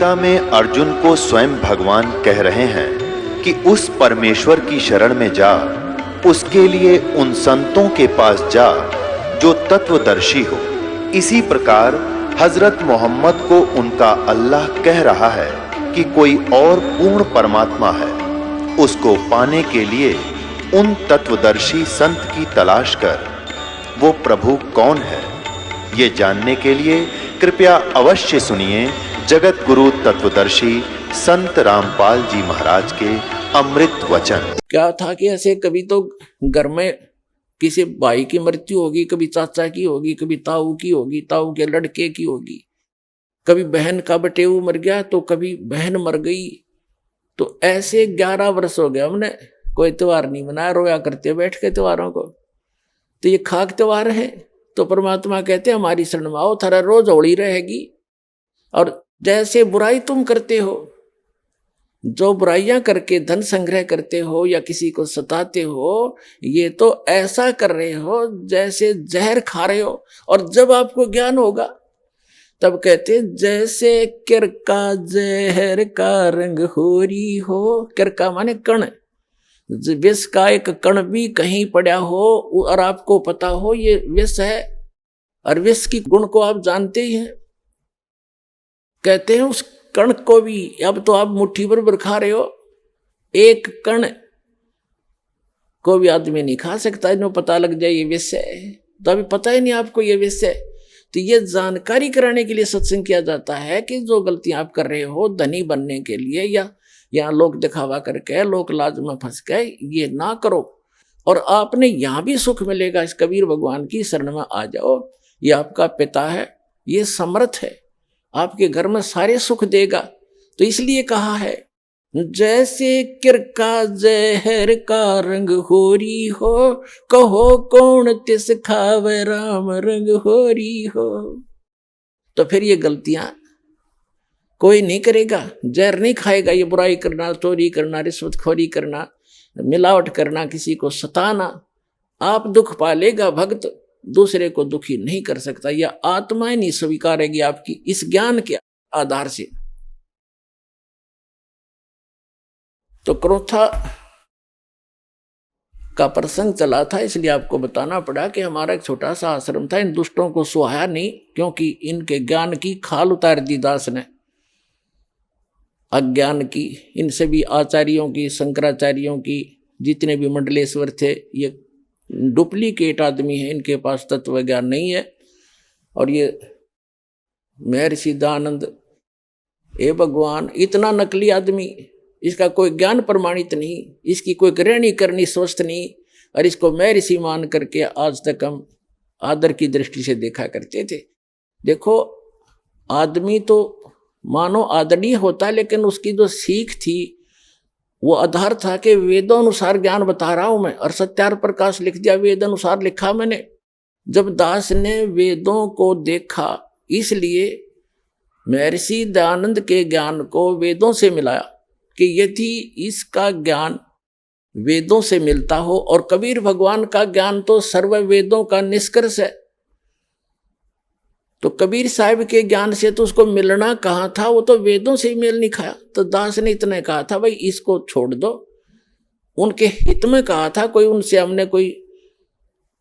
गीता में अर्जुन को स्वयं भगवान कह रहे हैं कि उस परमेश्वर की शरण में जा, उसके लिए उन संतों के पास जा जो तत्वदर्शी हो। इसी प्रकार हजरत मोहम्मद को उनका अल्लाह कह रहा है कि कोई और पूर्ण परमात्मा है, उसको पाने के लिए उन तत्वदर्शी संत की तलाश कर। वो प्रभु कौन है, ये जानने के लिए कृपया अवश्य सुनिए जगत गुरु तत्वदर्शी संत रामपाल जी महाराज के अमृत वचन। क्या था कि ऐसे कभी तो घर में किसी भाई की मृत्यु होगी, कभी चाचा की होगी, कभी ताऊ की होगी, ताऊ के लड़के की होगी, कभी बहन का बटेऊ मर गया तो कभी बहन मर गई। तो ऐसे 11 वर्ष हो गया हमने कोई त्योहार नहीं मनाया, रोया करते बैठ के त्योहारों को। तो ये खाक त्योहार है। तो परमात्मा कहते हमारी शरण में आओ, थारा रोज होली रहेगी। और जैसे बुराई तुम करते हो, जो बुराइयां करके धन संग्रह करते हो या किसी को सताते हो, ये तो ऐसा कर रहे हो जैसे जहर खा रहे हो। और जब आपको ज्ञान होगा तब कहते जैसे किरका जहर का रंग होरी हो। किरका माने कण, विष का एक कण भी कहीं पड़ा हो और आपको पता हो ये विष है, और विष की गुण को आप जानते ही हैं। कहते हैं उस कण को भी, अब तो आप मुट्ठी भर खा रहे हो, एक कण को भी आदमी नहीं खा सकता, इन्हें पता लग जाए ये विष है। तो अभी पता ही नहीं आपको ये विष है। तो ये जानकारी कराने के लिए सत्संग किया जाता है कि जो गलतियां आप कर रहे हो धनी बनने के लिए या यहाँ लोक दिखावा करके लोक लाज में फंस गए, ये ना करो। और आपने यहाँ भी सुख मिलेगा। इस कबीर भगवान की शरण में आ जाओ। ये आपका पिता है, ये समर्थ है, आपके घर में सारे सुख देगा। तो इसलिए कहा है जैसे किरका जहर का रंग होरी हो, कहो कौन तिस खावे राम रंग होरी हो। तो फिर ये गलतियां कोई नहीं करेगा, जहर नहीं खाएगा। ये बुराई करना, चोरी करना, रिश्वतखोरी करना, मिलावट करना, किसी को सताना, आप दुख पालेगा। भक्त दूसरे को दुखी नहीं कर सकता। यह आत्माएं नहीं स्वीकारेगी आपकी इस ज्ञान के आधार से। तो क्रोथा का प्रसंग चला था, इसलिए आपको बताना पड़ा कि हमारा एक छोटा सा आश्रम था। इन दुष्टों को सुहाया नहीं, क्योंकि इनके ज्ञान की खाल उतार दी दास ने, अज्ञान की। इनसे भी आचार्यों की, शंकराचार्यों की, जितने भी मंडलेश्वर थे, ये डुप्लीकेट आदमी है, इनके पास तत्व ज्ञान नहीं है। और ये महर्षि दयानंद, ए भगवान, इतना नकली आदमी, इसका कोई ज्ञान प्रमाणित नहीं, इसकी कोई ग्रहणी करनी स्वस्थ नहीं, और इसको महर्षि मान करके आज तक हम आदर की दृष्टि से देखा करते थे। देखो, आदमी तो मानो आदरणीय होता है, लेकिन उसकी जो सीख थी वो आधार था कि वेदों अनुसार ज्ञान बता रहा हूं मैं, और सत्यार प्रकाश लिख दिया, वेद अनुसार लिखा मैंने। जब दास ने वेदों को देखा, इसलिए महर्षि दयानंद के ज्ञान को वेदों से मिलाया कि यदि इसका ज्ञान वेदों से मिलता हो, और कबीर भगवान का ज्ञान तो सर्व वेदों का निष्कर्ष है, तो कबीर साहब के ज्ञान से तो उसको मिलना कहाँ था, वो तो वेदों से ही मेल नहीं खाया। तो दास ने इतना कहा था, भाई इसको छोड़ दो। उनके हित में कहा था, कोई उनसे हमने कोई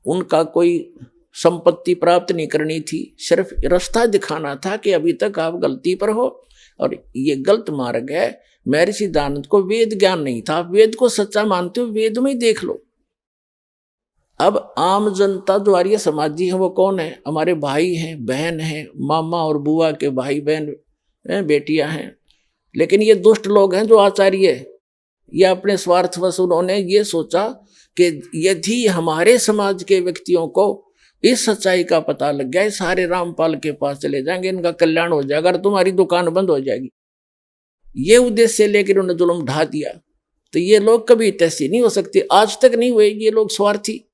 उनका कोई संपत्ति प्राप्त नहीं करनी थी, सिर्फ रास्ता दिखाना था कि अभी तक आप गलती पर हो और ये गलत मार्ग है। महर्षि दयानंद को वेद ज्ञान नहीं था। आप वेद को सच्चा मानते हो, वेद में ही देख लो। अब आम जनता जो आर्य समाजी है वो कौन है? हमारे भाई हैं, बहन हैं, मामा और बुआ के भाई बहन बेटियां हैं। लेकिन ये दुष्ट लोग हैं जो आचार्य, ये अपने स्वार्थवश उन्होंने ये सोचा कि यदि हमारे समाज के व्यक्तियों को इस सच्चाई का पता लग गया, सारे रामपाल के पास चले जाएंगे, इनका कल्याण हो जाएगा और तुम्हारी दुकान बंद हो जाएगी। ये उद्देश्य लेकर उन्होंने जुल्म ढा दिया। तो ये लोग कभी तैसी नहीं हो सकते, आज तक नहीं हुए। ये लोग स्वार्थी।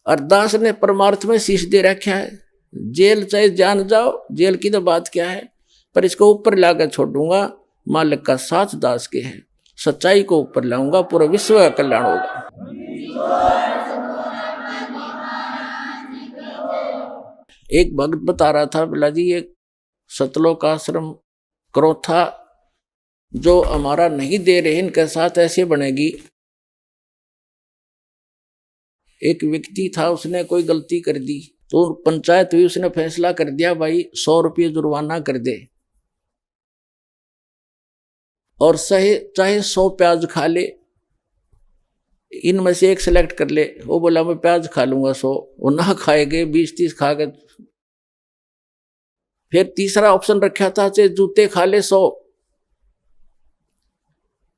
और दास ने परमार्थ में शीश दे रखा है, जेल चाहे जान जाओ, जेल की तो बात क्या है, पर इसको ऊपर लाकर छोड़ूंगा। मालिक का साथ दास के है, सच्चाई को ऊपर लाऊंगा, पूरा विश्व का कल्याण होगा। एक भक्त बता रहा था, बोला जी ये सतलोक आश्रम क्रोथा जो हमारा नहीं दे रहे इनके साथ ऐसे बनेगी। एक व्यक्ति था, उसने कोई गलती कर दी तो पंचायत हुई, उसने फैसला कर दिया भाई 100 रुपये जुर्माना कर दे और चाहे 100 प्याज खा ले, इनमें से एक सिलेक्ट कर ले। वो बोला मैं प्याज खा लूंगा 100, वो ना खाएगे 20-30 खा गए। फिर तीसरा ऑप्शन रखा था चाहे जूते खा ले 100,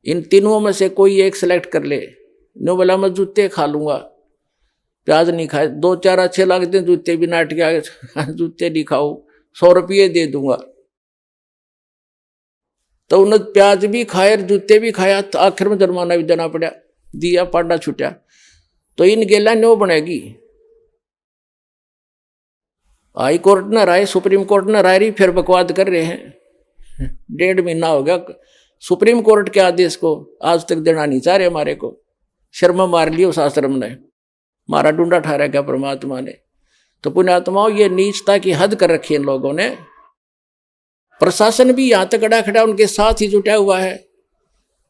इन तीनों में से कोई एक सिलेक्ट कर ले। नो बोला मैं जूते खा लूंगा, प्याज नहीं खाए। 2-4 अच्छे लगते हैं जूते भी, नाट के आगे जूते नहीं खाओ, 100 रुपये दे दूंगा। तो उन्होंने प्याज भी खाए जूते भी खाया, तो आखिर में जुर्माना भी देना पड़ा, दिया, पांडा छुटा। तो इन गेला न्यो बनेगी। हाई कोर्ट ने राय, सुप्रीम कोर्ट ने राय, फिर बकवाद कर रहे हैं। 1.5 महीना हो गया सुप्रीम कोर्ट के आदेश को आज तक देना नहीं चाह रहे हमारे को। शर्मा मार लिया उस आश्रम ने, मारा डूंडा ठहरा क्या परमात्मा ने। तो पुण्यात्माओं, ये नीचता की हद कर रखी है इन लोगों ने। प्रशासन भी यहां तक खड़ा उनके साथ ही जुटा हुआ है।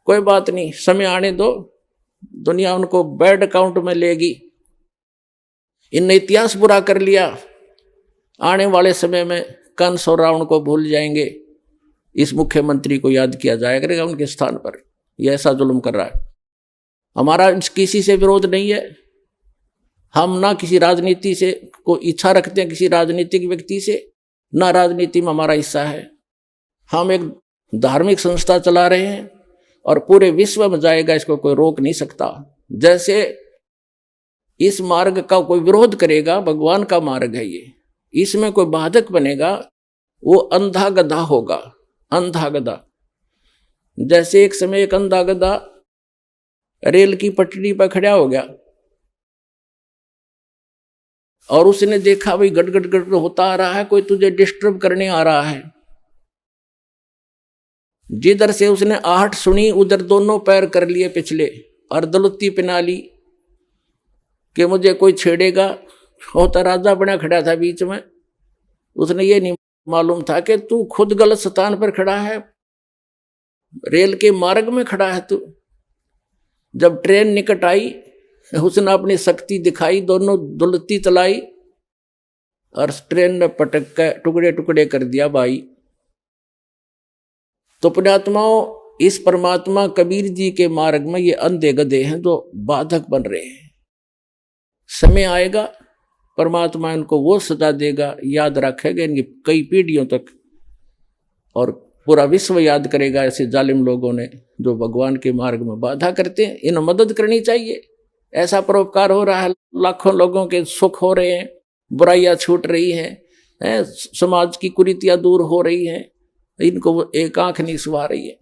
कोई बात नहीं, समय आने दो, दुनिया उनको बैड अकाउंट में लेगी। इनने इतिहास बुरा कर लिया, आने वाले समय में कंस और रावण को भूल जाएंगे, इस मुख्यमंत्री को याद किया जाया करेगा उनके स्थान पर। यह ऐसा जुल्म कर रहा है। हमारा किसी से विरोध नहीं है, हम ना किसी राजनीति से को इच्छा रखते हैं, किसी राजनीतिक व्यक्ति से, ना राजनीति में हमारा हिस्सा है। हम एक धार्मिक संस्था चला रहे हैं और पूरे विश्व में जाएगा, इसको कोई रोक नहीं सकता। जैसे इस मार्ग का कोई विरोध करेगा, भगवान का मार्ग है ये, इसमें कोई बाधक बनेगा, वो अंधा गधा होगा, अंधा गधा। जैसे एक समय एक अंधा गधा रेल की पटरी पर खड़ा हो गया और उसने देखा भाई गड़ गड़ गड़ होता आ रहा है, कोई तुझे डिस्टर्ब करने आ रहा है। जिधर से उसने आहट सुनी उधर दोनों पैर कर लिए पिछले और दलुत्ती पिना ली कि मुझे कोई छेड़ेगा। होता राजा बना खड़ा था बीच में, उसने ये नहीं मालूम था कि तू खुद गलत स्थान पर खड़ा है, रेल के मार्ग में खड़ा है तू। जब ट्रेन निकट आई, उसने अपनी शक्ति दिखाई, दोनों दुलती चलाई और ट्रेन ने पटक कर टुकड़े टुकड़े कर दिया भाई। तो पुण्यात्माओं, इस परमात्मा कबीर जी के मार्ग में ये अंधे गधे हैं जो बाधक बन रहे हैं। समय आएगा परमात्मा इनको वो सजा देगा, याद रखेगा इनकी कई पीढ़ियों तक, और पूरा विश्व याद करेगा ऐसे जालिम लोगों ने जो भगवान के मार्ग में बाधा करते हैं। इन्हें मदद करनी चाहिए। ऐसा परोपकार हो रहा है, लाखों लोगों के सुख हो रहे हैं, बुराइयां छूट रही हैं, समाज की कुरीतियां दूर हो रही हैं, इनको एक आंख नहीं सुहा रही है।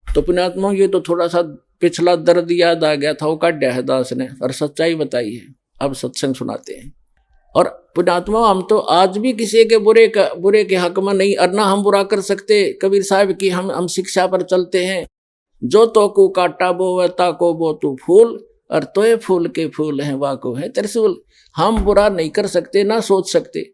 तो पुण्यात्मा, ये तो थोड़ा सा पिछला दर्द याद आ गया था, वो काढ़ा है दास ने और सच्चाई बताई है। अब सत्संग सुनाते हैं। और पुण्यात्मा, हम तो आज भी किसी के बुरे के हक में नहीं, और ना हम बुरा कर सकते। कबीर साहब की हम शिक्षा पर चलते हैं, जो तो को काटा बो ता को बो तू फूल, और तोय फूल के फूल हैं वाको है त्रिशूल। हम बुरा नहीं कर सकते, ना सोच सकते।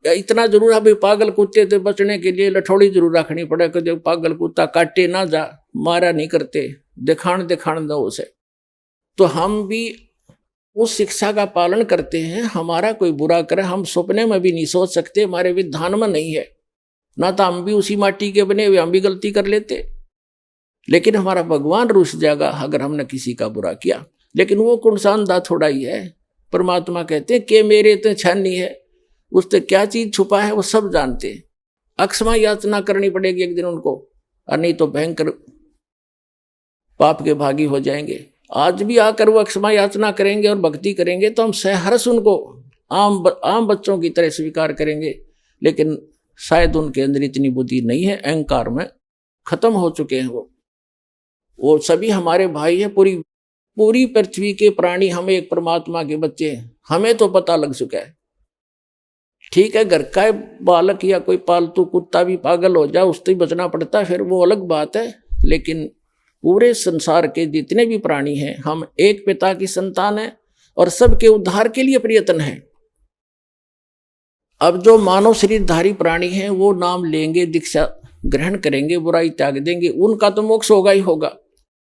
इतना जरूर है भाई, पागल कुत्ते से बचने के लिए लठोड़ी जरूर रखनी पड़े कि जो पागल कुत्ता काटे ना जा, मारा नहीं करते, दिखाण दो उसे। तो हम भी उस शिक्षा का पालन करते हैं। हमारा कोई बुरा करे हम सपने में भी नहीं सोच सकते, हमारे विधान में नहीं है। ना तो हम भी उसी माटी के बने हुए, हम भी गलती कर लेते, लेकिन हमारा भगवान रुस जाएगा अगर हमने किसी का बुरा किया। लेकिन वो कौन सा अंधा थोड़ा ही है। परमात्मा कहते हैं कि मेरे तो छानी है, उससे क्या चीज छुपा है वो सब जानते हैं। अक्षमा याचना करनी पड़ेगी एक दिन उनको, और नहीं तो भयंकर पाप के भागी हो जाएंगे। आज भी आकर वो अक्षमा याचना करेंगे और भक्ति करेंगे तो हम सहर्ष उनको आम बच्चों की तरह स्वीकार करेंगे। लेकिन शायद उनके अंदर इतनी बुद्धि नहीं है, अहंकार में खत्म हो चुके हैं वो सभी हमारे भाई है। पूरी पृथ्वी के प्राणी हम एक परमात्मा के बच्चे हैं, हमें तो पता लग चुका है। ठीक है, घर का बालक या कोई पालतू कुत्ता भी पागल हो जाए, उससे बचना पड़ता है, फिर वो अलग बात है। लेकिन पूरे संसार के जितने भी प्राणी हैं, हम एक पिता की संतान हैं और सबके उद्धार के लिए प्रयत्न है। अब जो मानव शरीरधारी प्राणी हैं वो नाम लेंगे, दीक्षा ग्रहण करेंगे, बुराई त्याग देंगे, उनका तो मोक्ष होगा ही होगा।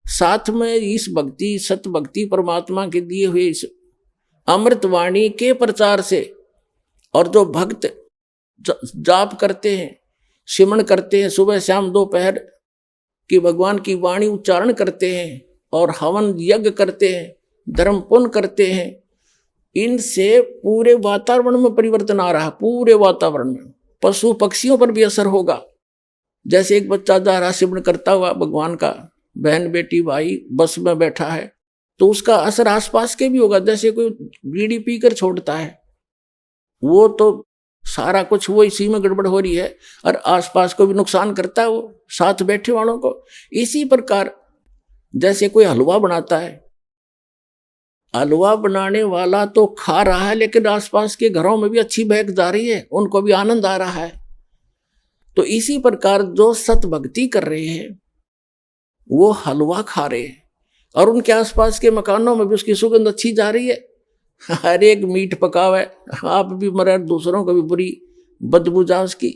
साथ में इस भक्ति, सत भक्ति, परमात्मा के दिए हुए इस अमृतवाणी के प्रचार से, और जो भक्त जाप करते हैं, सिमरण करते हैं, सुबह शाम दोपहर की भगवान की वाणी उच्चारण करते हैं और हवन यज्ञ करते हैं, धर्म पुण्य करते हैं, इनसे पूरे वातावरण में परिवर्तन आ रहा है। पूरे वातावरण में पशु पक्षियों पर भी असर होगा। जैसे एक बच्चा जा रहा सिमरण करता हुआ भगवान का, बहन बेटी भाई बस में बैठा है, तो उसका असर आसपास के भी होगा। जैसे कोई बीड़ी पीकर छोड़ता है, वो तो सारा कुछ वो इसी में गड़बड़ हो रही है और आसपास को भी नुकसान करता है, वो साथ बैठे वालों को। इसी प्रकार जैसे कोई हलवा बनाता है, हलवा बनाने वाला तो खा रहा है लेकिन आसपास के घरों में भी अच्छी महक जा रही है, उनको भी आनंद आ रहा है। तो इसी प्रकार जो सत भक्ति कर रहे हैं वो हलवा खा रहे हैं और उनके आसपास के मकानों में भी उसकी सुगंध अच्छी जा रही है। हर एक मीठ पकावा है, आप भी मरे, दूसरों को भी बुरी बदबू जा उसकी।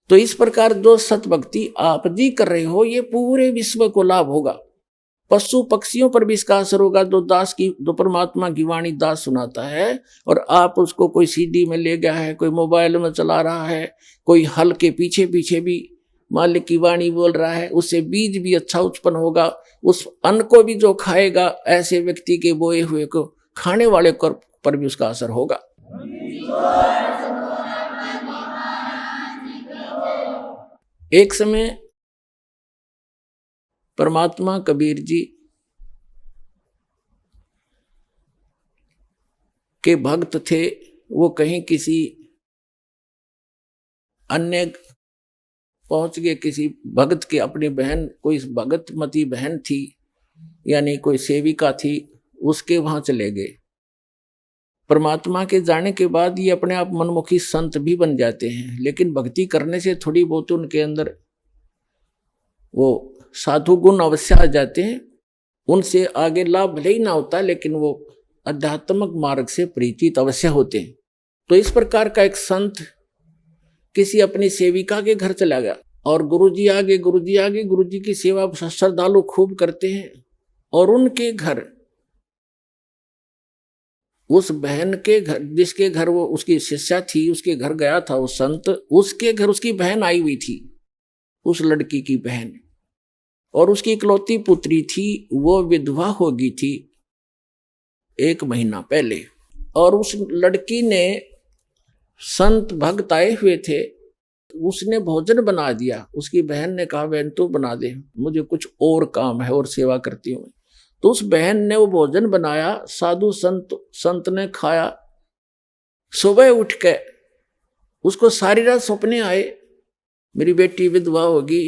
तो इस प्रकार जो सत भक्ति आप जी कर रहे हो, ये पूरे विश्व को लाभ होगा। पशु पक्षियों पर भी इसका असर होगा। जो परमात्मा की वाणी दास सुनाता है और आप उसको कोई सीडी में ले गया है, कोई मोबाइल में चला रहा है, कोई हल के पीछे पीछे भी मालिक की वाणी बोल रहा है, उससे बीज भी अच्छा उत्पन्न होगा। उस अन्न को भी जो खाएगा, ऐसे व्यक्ति के बोए हुए को खाने वाले पर भी उसका असर होगा। एक समय परमात्मा कबीर जी के भक्त थे। वो कहीं किसी अन्य पहुंच गए, किसी भक्त के, अपनी बहन, कोई भगतमती बहन थी यानी कोई सेविका थी, उसके वहां चले गए। परमात्मा के जाने के बाद ये अपने आप मनमुखी संत भी बन जाते हैं, लेकिन भक्ति करने से थोड़ी बहुत उनके अंदर वो साधु गुण अवश्य आ जाते हैं। उनसे आगे लाभ भले ही ना होता, लेकिन वो आध्यात्मिक मार्ग से परिचित अवश्य होते हैं। तो इस प्रकार का एक संत किसी अपनी सेविका के घर चला गया और गुरुजी आगे गुरुजी की सेवा श्रद्धालु खूब करते हैं। और उनके घर, उस बहन के घर, जिसके घर वो उसकी शिष्या थी, उसके घर गया था वो संत। उसके घर उसकी बहन आई हुई थी, उस लड़की की बहन, और उसकी इकलौती पुत्री थी। वो विधवा हो गई थी 1 महीना पहले। और उस लड़की ने, संत भक्त आए हुए थे, उसने भोजन बना दिया। उसकी बहन ने कहा, बहन तू बना दे, मुझे कुछ और काम है और सेवा करती हूँ। तो उस बहन ने वो भोजन बनाया, साधु संत ने खाया। सुबह उठ के उसको सारी रात सपने आए, मेरी बेटी विधवा होगी,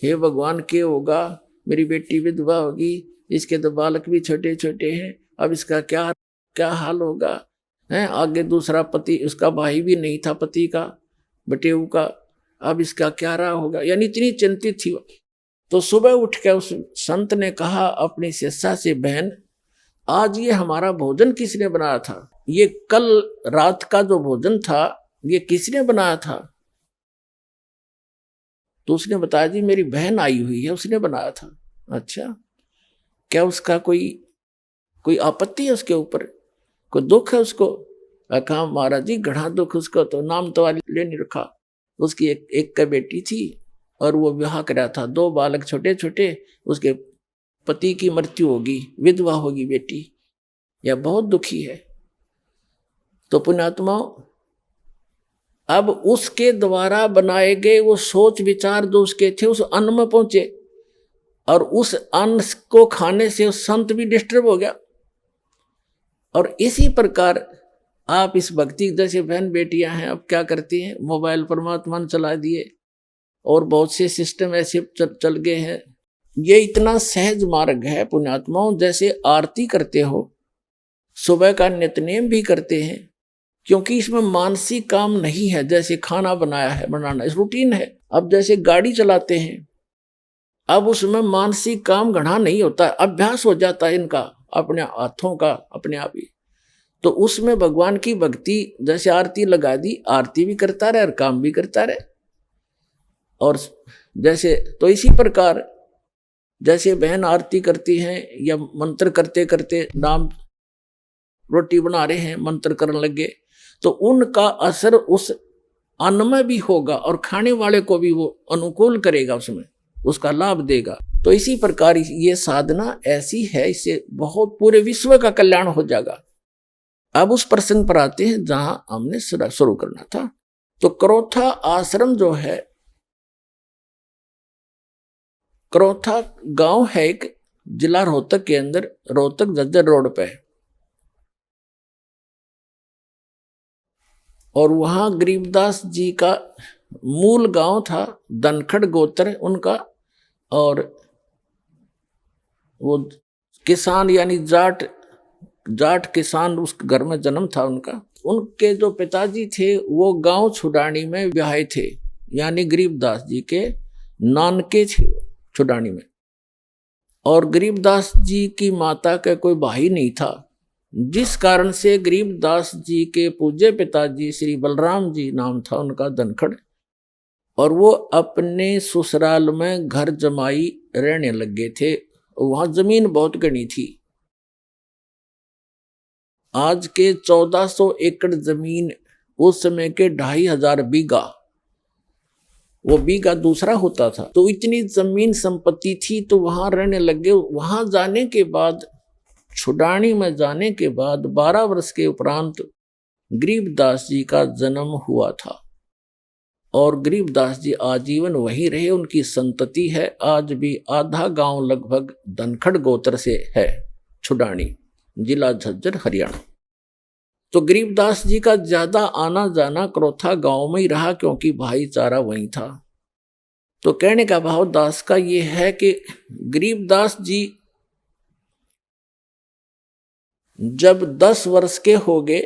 हे भगवान क्या होगा, मेरी बेटी विधवा होगी, इसके तो बालक भी छोटे छोटे हैं, अब इसका क्या हाल होगा है। आगे दूसरा पति, उसका भाई भी नहीं था पति का, बटेऊ का, अब इसका क्या रहा होगा, यानी इतनी चिंतित थी। तो सुबह उठ के उस संत ने कहा अपनी शिष्या से, बहन आज ये हमारा भोजन किसने बनाया था? ये कल रात का जो भोजन था ये किसने बनाया था? तो उसने बताया, जी मेरी बहन आई हुई है, उसने बनाया था। अच्छा, क्या उसका कोई आपत्ति है उसके ऊपर, कोई दुख है उसको? कहा महाराज जी घना दुख उसको, तो नाम तो ले नहीं रखा। उसकी एक का बेटी थी और वो विवाह कराया था, 2 बालक छोटे छोटे, उसके पति की मृत्यु होगी, विधवा होगी बेटी, यह बहुत दुखी है। तो पुण्यात्माओं, अब उसके द्वारा बनाए गए वो सोच विचार जो उसके थे उस अन्न में पहुंचे, और उस अन्न को खाने से उस संत भी डिस्टर्ब हो गया। और इसी प्रकार आप इस भक्ति, जैसे बहन बेटियां हैं, अब क्या करती हैं, मोबाइल परमात्मा ने चला दिए और बहुत से सिस्टम ऐसे चल गए हैं। ये इतना सहज मार्ग है पुण्यात्माओं, जैसे आरती करते हो, सुबह का नित्यनेम भी करते हैं, क्योंकि इसमें मानसिक काम नहीं है। जैसे खाना बनाना इस रूटीन है। अब जैसे गाड़ी चलाते हैं, अब उसमें मानसिक काम घना नहीं होता है, अभ्यास हो जाता है इनका, अपने हाथों का अपने आप ही। तो उसमें भगवान की भक्ति, जैसे आरती लगा दी, आरती भी करता रहे और काम भी करता रहे। और जैसे तो इसी प्रकार जैसे बहन आरती करती हैं या मंत्र करते करते नाम रोटी बना रहे हैं, मंत्र करने लगे, तो उनका असर उस अन्न में भी होगा और खाने वाले को भी वो अनुकूल करेगा, उसमें उसका लाभ देगा। तो इसी प्रकार ये साधना ऐसी है, इससे बहुत पूरे विश्व का कल्याण हो जाएगा। अब उस प्रसंग पर आते हैं जहां हमने शुरू करना था। तो क्रोथा आश्रम जो है, क्रोथा गांव है एक, जिला रोहतक के अंदर, रोहतक झज्जर रोड पे। और वहां गरीबदास जी का मूल गांव था, धनखड़ गोत्र उनका। और वो किसान यानी जाट किसान उस घर में जन्म था उनका। उनके जो पिताजी थे वो गांव छुडानी में ब्याहे थे, यानी गरीबदास जी के नानके थे छुडानी में। और गरीबदास जी की माता का कोई भाई नहीं था, जिस कारण से गरीबदास जी के पूज्य पिताजी श्री बलराम जी नाम था उनका, धनखड़। और वो अपने ससुराल में घर जमाई रहने लगे थे। वहां जमीन बहुत घनी थी, आज के 1400 एकड़ जमीन, उस समय के 2500 बीघा, वो बीघा दूसरा होता था। तो इतनी जमीन संपत्ति थी, तो वहां रहने लगे। वहां जाने के बाद, छुडानी में जाने के बाद 12 वर्ष के उपरांत गरीबदास जी का जन्म हुआ था। और गरीबदास जी आजीवन वहीं रहे, उनकी संतति है। आज भी आधा गांव लगभग धनखड़ गोत्र से है, छुडानी, जिला झज्जर, हरियाणा। तो गरीबदास जी का ज्यादा आना जाना क्रोथा गांव में ही रहा, क्योंकि भाईचारा वहीं था। तो कहने का भाव दास का ये है कि गरीबदास जी जब 10 वर्ष के हो गए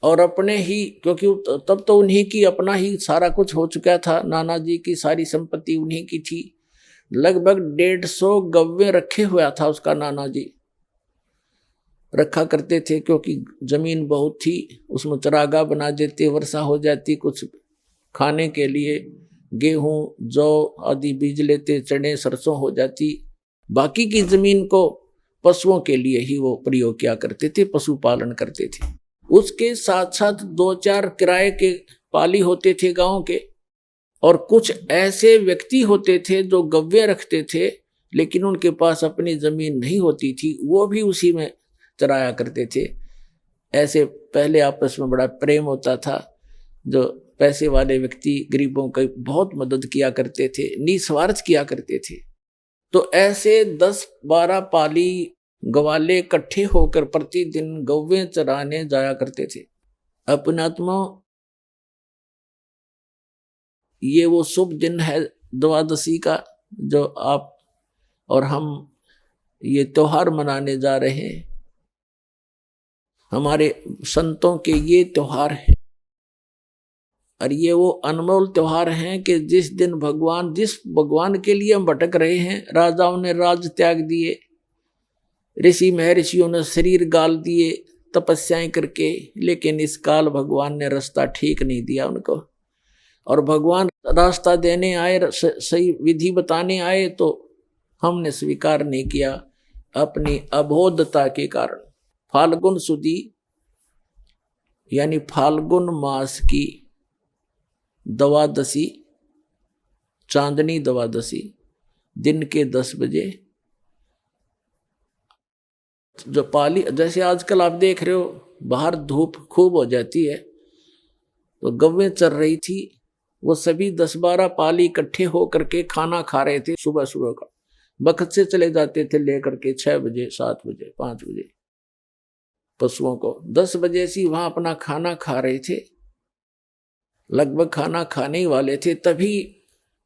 और अपने ही, क्योंकि तब तो उन्हीं की अपना ही सारा कुछ हो चुका था, नाना जी की सारी संपत्ति उन्हीं की थी। लगभग 150 गव्वे रखे हुआ था उसका, नाना जी रखा करते थे, क्योंकि जमीन बहुत थी। उसमें चरागाह बना देते, वर्षा हो जाती, कुछ खाने के लिए गेहूं जौ आदि बीज लेते, चने सरसों हो जाती। बाकी की जमीन को पशुओं के लिए ही वो प्रयोग किया करते थे, पशुपालन करते थे। उसके साथ साथ 2-4 किराए के पाली होते थे गांव के। और कुछ ऐसे व्यक्ति होते थे जो गव्वे रखते थे, लेकिन उनके पास अपनी जमीन नहीं होती थी, वो भी उसी में चराया करते थे। ऐसे पहले आपस में बड़ा प्रेम होता था। जो पैसे वाले व्यक्ति गरीबों की बहुत मदद किया करते थे, निस्वार्थ किया करते थे। तो ऐसे 10-12 पाली गवाले इकट्ठे होकर प्रतिदिन गौवें चराने जाया करते थे। अपनात्मा, ये वो शुभ दिन है द्वादशी का, जो आप और हम ये त्योहार मनाने जा रहे हैं। हमारे संतों के ये त्योहार है, और ये वो अनमोल त्योहार हैं कि जिस दिन जिस भगवान के लिए हम भटक रहे हैं, राजाओं ने राज त्याग दिए, ऋषि महर्षियों ने शरीर गाल दिए तपस्याएं करके, लेकिन इस काल भगवान ने रास्ता ठीक नहीं दिया उनको। और भगवान रास्ता देने आए, सही विधि बताने आए, तो हमने स्वीकार नहीं किया अपनी अबोधता के कारण। फाल्गुन सुदी यानी फाल्गुन मास की द्वादशी, चांदनी द्वादशी, दिन के 10 बजे जो पाली, जैसे आजकल आप देख रहे हो बाहर धूप खूब हो जाती है, तो गव्वें चर रही थी। वो सभी 10-12 पाली इकट्ठे होकर के खाना खा रहे थे। सुबह सुबह का बखत से चले जाते थे लेकर के 6 बजे, 7 बजे, 5 बजे पशुओं को। 10 बजे से वहां अपना खाना खा रहे थे, लगभग खाना खाने ही वाले थे। तभी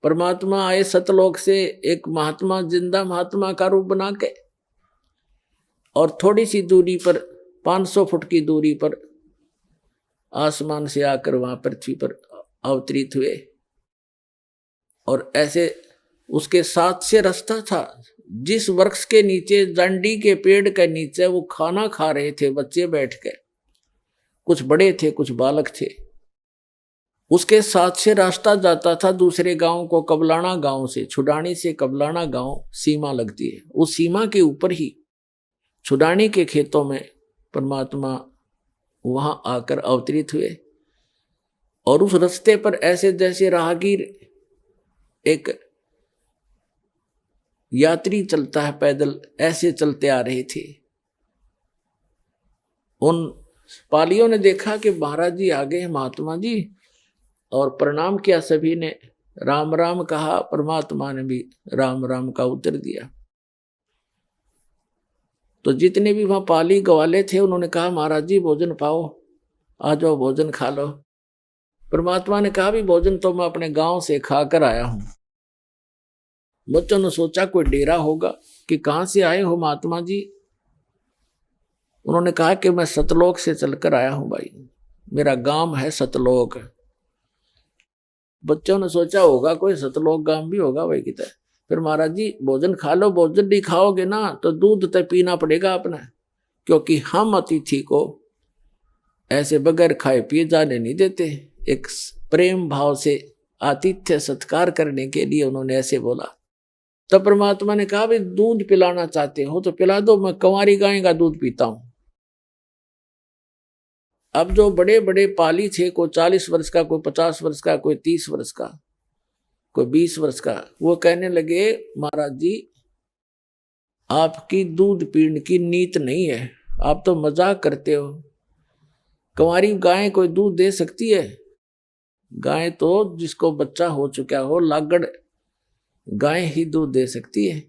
परमात्मा आए सतलोक से, एक महात्मा, जिंदा महात्मा का रूप बना के, और थोड़ी सी दूरी पर, 500 फुट की दूरी पर आसमान से आकर वहां पृथ्वी पर अवतरित हुए। और ऐसे उसके साथ से रास्ता था, जिस वृक्ष के नीचे, जंडी के पेड़ के नीचे वो खाना खा रहे थे बच्चे बैठकर, कुछ बड़े थे कुछ बालक थे, उसके साथ से रास्ता जाता था दूसरे गांव को, कबलाना गांव से, छुडानी से कबलाना गांव सीमा लगती है। उस सीमा के ऊपर ही छुडानी के खेतों में परमात्मा वहां आकर अवतरित हुए। और उस रास्ते पर ऐसे जैसे राहगीर, एक यात्री चलता है पैदल, ऐसे चलते आ रहे थे। उन पालियों ने देखा कि महाराज जी आ गए हैं, महात्मा जी, और प्रणाम किया सभी ने, राम राम कहा, परमात्मा ने भी राम राम का उत्तर दिया। तो जितने भी वहां पाली गवाले थे उन्होंने कहा महाराज जी भोजन पाओ, आ जाओ भोजन खा लो। परमात्मा ने कहा भी भोजन तो मैं अपने गांव से खा कर आया हूं। बच्चों ने सोचा कोई डेरा होगा, कि कहां से आए हो महात्मा जी। उन्होंने कहा कि मैं सतलोक से चलकर आया हूं भाई, मेरा गांव है सतलोक। बच्चों ने सोचा होगा कोई सतलोक गांव भी होगा भाई कितना। फिर महाराज जी भोजन खा लो, भोजन नहीं खाओगे ना तो दूध तो पीना पड़ेगा अपना, क्योंकि हम अतिथि को ऐसे बगैर खाए पिए जाने नहीं देते। एक प्रेम भाव से आतिथ्य सत्कार करने के लिए उन्होंने ऐसे बोला। तब परमात्मा ने कहा भी दूध पिलाना चाहते हो तो पिला दो, मैं कंवारी गाय का दूध पीता हूं। अब जो बड़े बड़े पाली थे, कोई 40 वर्ष का, कोई 50 वर्ष का, कोई 30 वर्ष का, कोई 20 वर्ष का, वो कहने लगे महाराज जी आपकी दूध पीने की नीत नहीं है, आप तो मजाक करते हो। कंवारी गाय कोई दूध दे सकती है? गाय तो जिसको बच्चा हो चुका हो, लागड़ गाय ही दूध दे सकती है।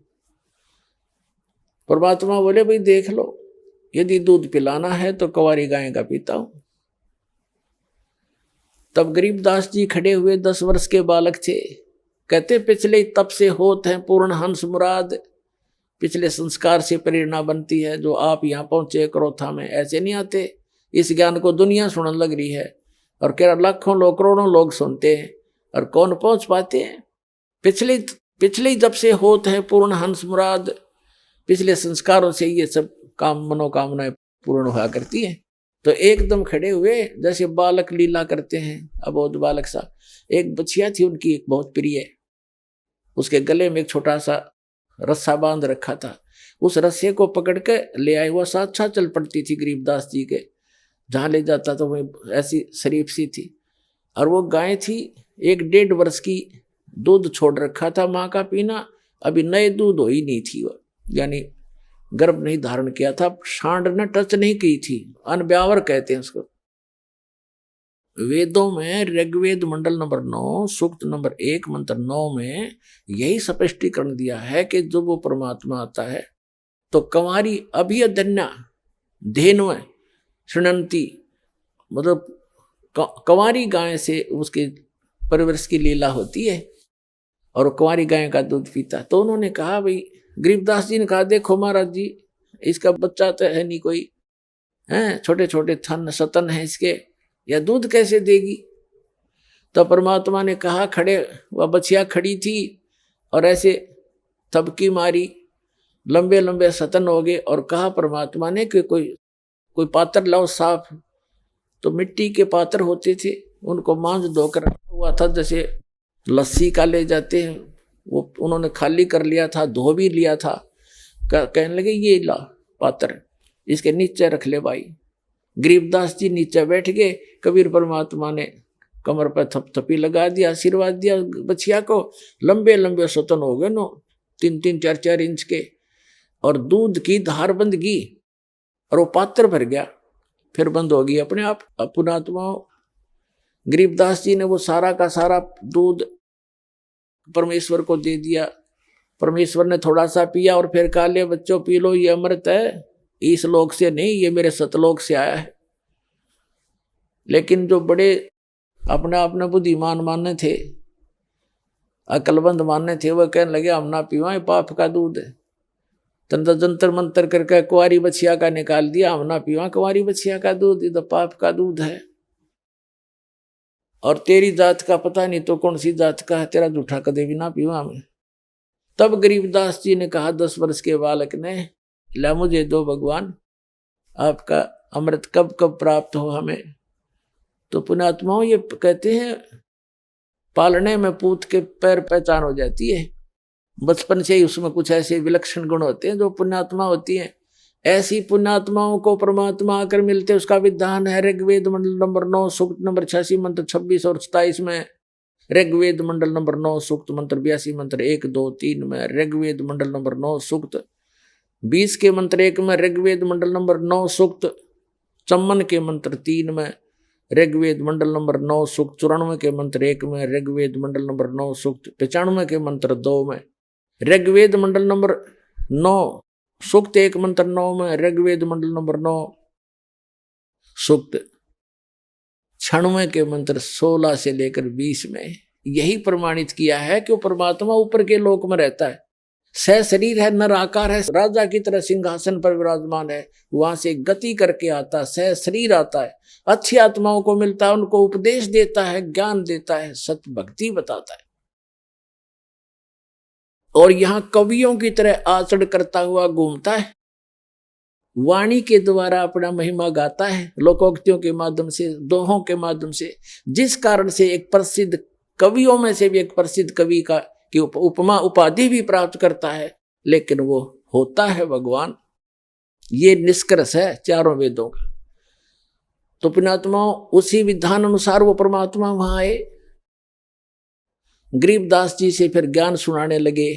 परमात्मा बोले भाई देख लो, यदि दूध पिलाना है तो कंवारी गाय का पीता हूं। तब गरीबदास जी खड़े हुए, 10 वर्ष के बालक थे, कहते पिछले तप से होत हैं पूर्ण हंस मुराद। पिछले संस्कार से प्रेरणा बनती है, जो आप यहाँ पहुंचे क्रोथा में ऐसे नहीं आते। इस ज्ञान को दुनिया सुनने लग रही है और कह लाखों लोग करोड़ों लोग सुनते हैं और कौन पहुंच पाते हैं। पिछले जब से होत है पूर्ण हंस मुराद, पिछले संस्कारों से ये सब काम मनोकामनाएं पूर्ण हुआ करती है। तो एकदम खड़े हुए जैसे बालक लीला करते हैं, अबोध बालक सा। एक बछिया थी उनकी, एक बहुत प्रिय, उसके गले में एक छोटा सा रस्सा बांध रखा था। उस रस्से को पकड़ के ले आए, वो साथ चल पड़ती थी गरीबदास जी के, जहां ले जाता तो वह ऐसी शरीफ सी थी। और वो गाय थी 1-1.5 वर्ष की, दूध छोड़ रखा था माँ का पीना, अभी नए दूध हो ही नहीं थी, वो यानी गर्भ नहीं धारण किया था, सांड ने टच नहीं की थी, अनब्यावर कहते हैं उसको। वेदों में ऋग्वेद मंडल नंबर 9 सूक्त नंबर 1 मंत्र 9 में यही स्पष्टीकरण दिया है कि जब वो परमात्मा आता है तो कंवारी अभियदन्या धेनु शृणंती, मतलब कंवारी गाय से उसके परिवर्ष की लीला होती है और कंवारी गाय का दूध पीता। तो उन्होंने कहा भाई, गरीबदास जी ने कहा देखो महाराज जी इसका बच्चा तो है नहीं कोई, हैं छोटे छोटे थन सतन है इसके, या दूध कैसे देगी। तो परमात्मा ने कहा, खड़े वह बछिया खड़ी थी और ऐसे थपकी मारी, लंबे लंबे सतन हो गए, और कहा परमात्मा ने कि कोई पात्र लाओ साफ। तो मिट्टी के पात्र होते थे, उनको मांझ धोकर रखा हुआ था, जैसे लस्सी का ले जाते हैं, वो उन्होंने खाली कर लिया था, धो भी लिया था। कहने लगे ये ला पात्र, इसके नीचे रख ले भाई। गरीबदास जी नीचे बैठ गए, कबीर परमात्मा ने कमर पर थपथपी लगा दिया, आशीर्वाद दिया बछिया को। लंबे लंबे सतन हो गए नो, 3-3, 4-4 इंच के, और दूध की धार बंद की और वो पात्र भर गया, फिर बंद हो गई अपने आप। पुणात्मा गरीबदास जी ने वो सारा का सारा दूध परमेश्वर को दे दिया। परमेश्वर ने थोड़ा सा पिया और फिर कहा ले बच्चों पी लो, ये अमृत है, इस लोक से नहीं, ये मेरे सतलोक से आया है। लेकिन जो बड़े अपना बुद्धिमान मानने थे, अकलबंद मानने थे, वह कहने लगे हम ना पीवा, पाप का दूध है। तंत्र जंतर मंत्र करके कुंवारी बछिया का निकाल दिया, हम ना पीवा कुंवारी बछिया का दूध, ये तो पाप का दूध है। और तेरी जात का पता नहीं तो कौन सी जात का है, तेरा जूठा कदे भी ना पीवा हमें। तब गरीबदास जी ने कहा 10 वर्ष के बालक ने, ला मुझे दो भगवान, आपका अमृत कब कब प्राप्त हो हमें। तो पुण्यात्माओं ये कहते हैं पालने में पूत के पैर पहचान हो जाती है, बचपन से ही उसमें कुछ ऐसे विलक्षण गुण होते हैं जो पुण्यात्मा होती हैं। ऐसी पुण्यात्माओं को परमात्मा आकर मिलते, उसका विधान है ऋग्वेद मंडल नंबर 9 सूक्त नंबर 86 मंत्र 26 और 27 में, ऋग्वेद मंडल नंबर 9 सूक्त मंत्र 82 मंत्र 1 2 3 में, ऋग्वेद मंडल नंबर 9 सूक्त 20 के मंत्र 1 में, ऋग्वेद मंडल नंबर 9 सूक्त 54 के मंत्र 3 में, ऋग्वेद मंडल नंबर 9 सूक्त 94 के मंत्र 1 में, ऋग्वेद मंडल नंबर 9 सूक्त 95 के मंत्र 2 में, ऋग्वेद मंडल नंबर 9 सूक्त 1 मंत्र 9 में, ऋग्वेद मंडल नंबर 9 सूक्त 96 के मंत्र 16 से लेकर 20 में यही प्रमाणित किया है कि वो परमात्मा ऊपर के लोक में रहता है, सह शरीर है, नर आकार है, राजा की तरह सिंहासन पर विराजमान है, वहां से गति करके आता, सह शरीर आता है, अच्छी आत्माओं को मिलता है, उनको उपदेश देता है, ज्ञान देता है, सत्य भक्ति बताता है, और यहां कवियों की तरह आचरण करता हुआ घूमता है, वाणी के द्वारा अपना महिमा गाता है, लोकोक्तियों के माध्यम से, दोहों के माध्यम से, जिस कारण से एक प्रसिद्ध कवियों में से भी एक प्रसिद्ध कवि का कि उपमा उपाधि भी प्राप्त करता है, लेकिन वो होता है भगवान। ये निष्कर्ष है चारों वेदों का। तो पुण्यात्माओं उसी विधान अनुसार वो परमात्मा वहां आए, गरीबदास जी से फिर ज्ञान सुनाने लगे।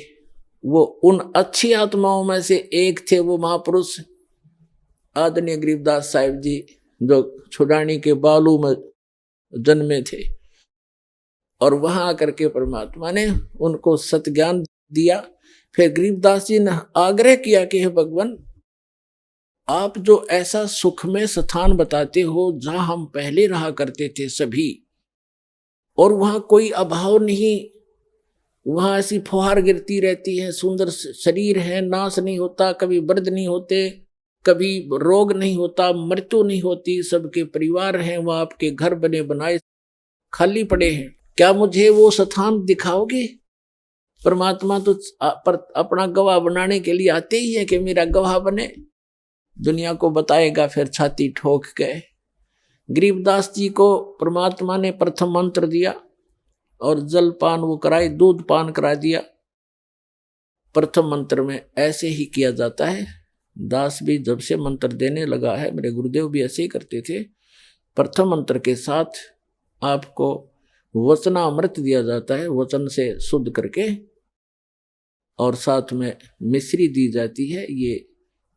वो उन अच्छी आत्माओं में से एक थे, वो महापुरुष आदरणीय गरीबदास साहिब जी, जो छुड़ानी के बालू में जन्मे थे, और वहां आकर के परमात्मा ने उनको सतज्ञान दिया। फिर गरीबदास जी ने आग्रह किया कि हे भगवान, आप जो ऐसा सुख में स्थान बताते हो जहां हम पहले रहा करते थे सभी, और वहां कोई अभाव नहीं, वहां ऐसी फुहार गिरती रहती है, सुंदर शरीर है, नाश नहीं होता, कभी वृद्ध नहीं होते, कभी रोग नहीं होता, मृत्यु नहीं होती, सबके परिवार हैं, वहां आपके घर बने बनाए खाली पड़े हैं, क्या मुझे वो स्थान दिखाओगे? परमात्मा तो अपना गवाह बनाने के लिए आते ही है कि मेरा गवाह बने, दुनिया को बताएगा। फिर छाती ठोक गए। गरीबदास जी को परमात्मा ने प्रथम मंत्र दिया और जल पान वो कराए, दूध पान करा दिया। प्रथम मंत्र में ऐसे ही किया जाता है, दास भी जब से मंत्र देने लगा है, मेरे गुरुदेव भी ऐसे ही करते थे। प्रथम मंत्र के साथ आपको वचनामृत दिया जाता है, वचन से शुद्ध करके, और साथ में मिश्री दी जाती है ये,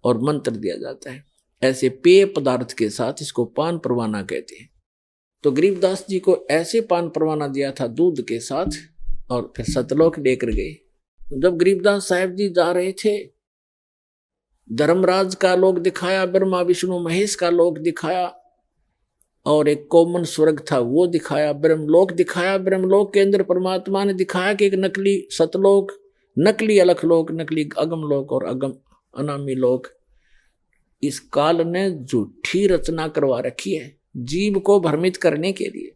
और मंत्र दिया जाता है। ऐसे पेय पदार्थ के साथ इसको पान परवाना कहते हैं। तो गरीबदास जी को ऐसे पान परवाना दिया था दूध के साथ, और फिर सतलोक लेकर गए। जब गरीबदास साहिब जी जा रहे थे, धर्मराज का लोक दिखाया, ब्रह्मा विष्णु महेश का लोक दिखाया, और एक कॉमन स्वर्ग था वो दिखाया, ब्रह्मलोक दिखाया। ब्रह्मलोक के अंदर परमात्मा ने दिखाया कि एक नकली सतलोक, नकली अलखलोक, नकली अगमलोक और अगम अनामी लोक इस काल ने झूठी रचना करवा रखी है जीव को भ्रमित करने के लिए।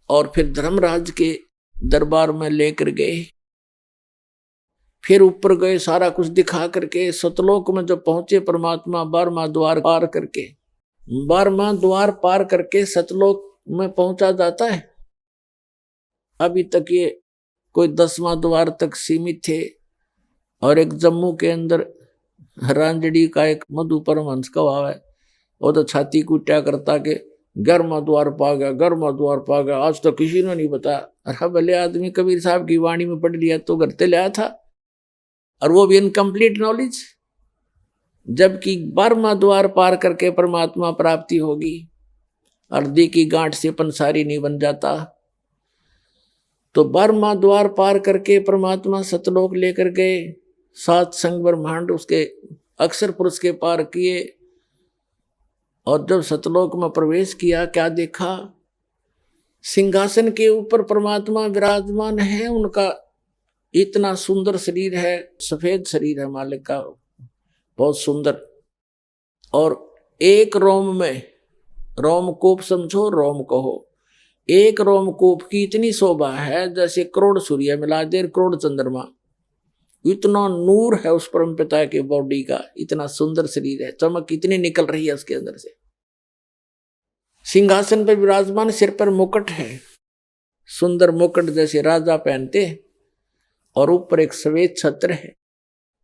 और फिर धर्मराज के दरबार में लेकर गए, फिर ऊपर गए, सारा कुछ दिखा करके सतलोक में जब पहुंचे परमात्मा 12वां द्वार पार करके, 12वां द्वार पार करके सतलोक में पहुंचा जाता है। अभी तक ये कोई 10वां द्वार तक सीमित थे। और एक जम्मू के अंदर रांजड़ी का एक मधु परमहंस का भाव है, वो तो छाती कुट्या करता के 11वां द्वार पा गया, 11वां द्वार पा गया, आज तो किसी ने नहीं बताया। अरे भले आदमी कबीर साहब की वाणी में पढ़ लिया तो घर ते लिया था, और वो भी इनकम्प्लीट नॉलेज। जबकि 12वां द्वार पार करके परमात्मा प्राप्ति होगी, अर्धी की गांठ से पंसारी नहीं बन जाता। तो 12वां द्वार पार करके परमात्मा सतलोक लेकर गए, 7 संग ब्रह्मांड उसके अक्षर पुरुष के पार किए। और जब सतलोक में प्रवेश किया, क्या देखा? सिंहासन के ऊपर परमात्मा विराजमान है, उनका इतना सुंदर शरीर है, सफेद शरीर है मालिक का, बहुत सुंदर। और एक रोम में, रोम कोप समझो, रोम कहो, एक रोमकूप की इतनी शोभा है जैसे करोड़ सूर्य मिला दे, करोड़ चंद्रमा। इतना नूर है उस परम पिता के बॉडी का, इतना सुंदर शरीर है, चमक इतनी निकल रही है उसके अंदर से। सिंहासन पर विराजमान, सिर पर मुकुट है, सुंदर मुकुट जैसे राजा पहनते, और ऊपर एक श्वेत छत्र है।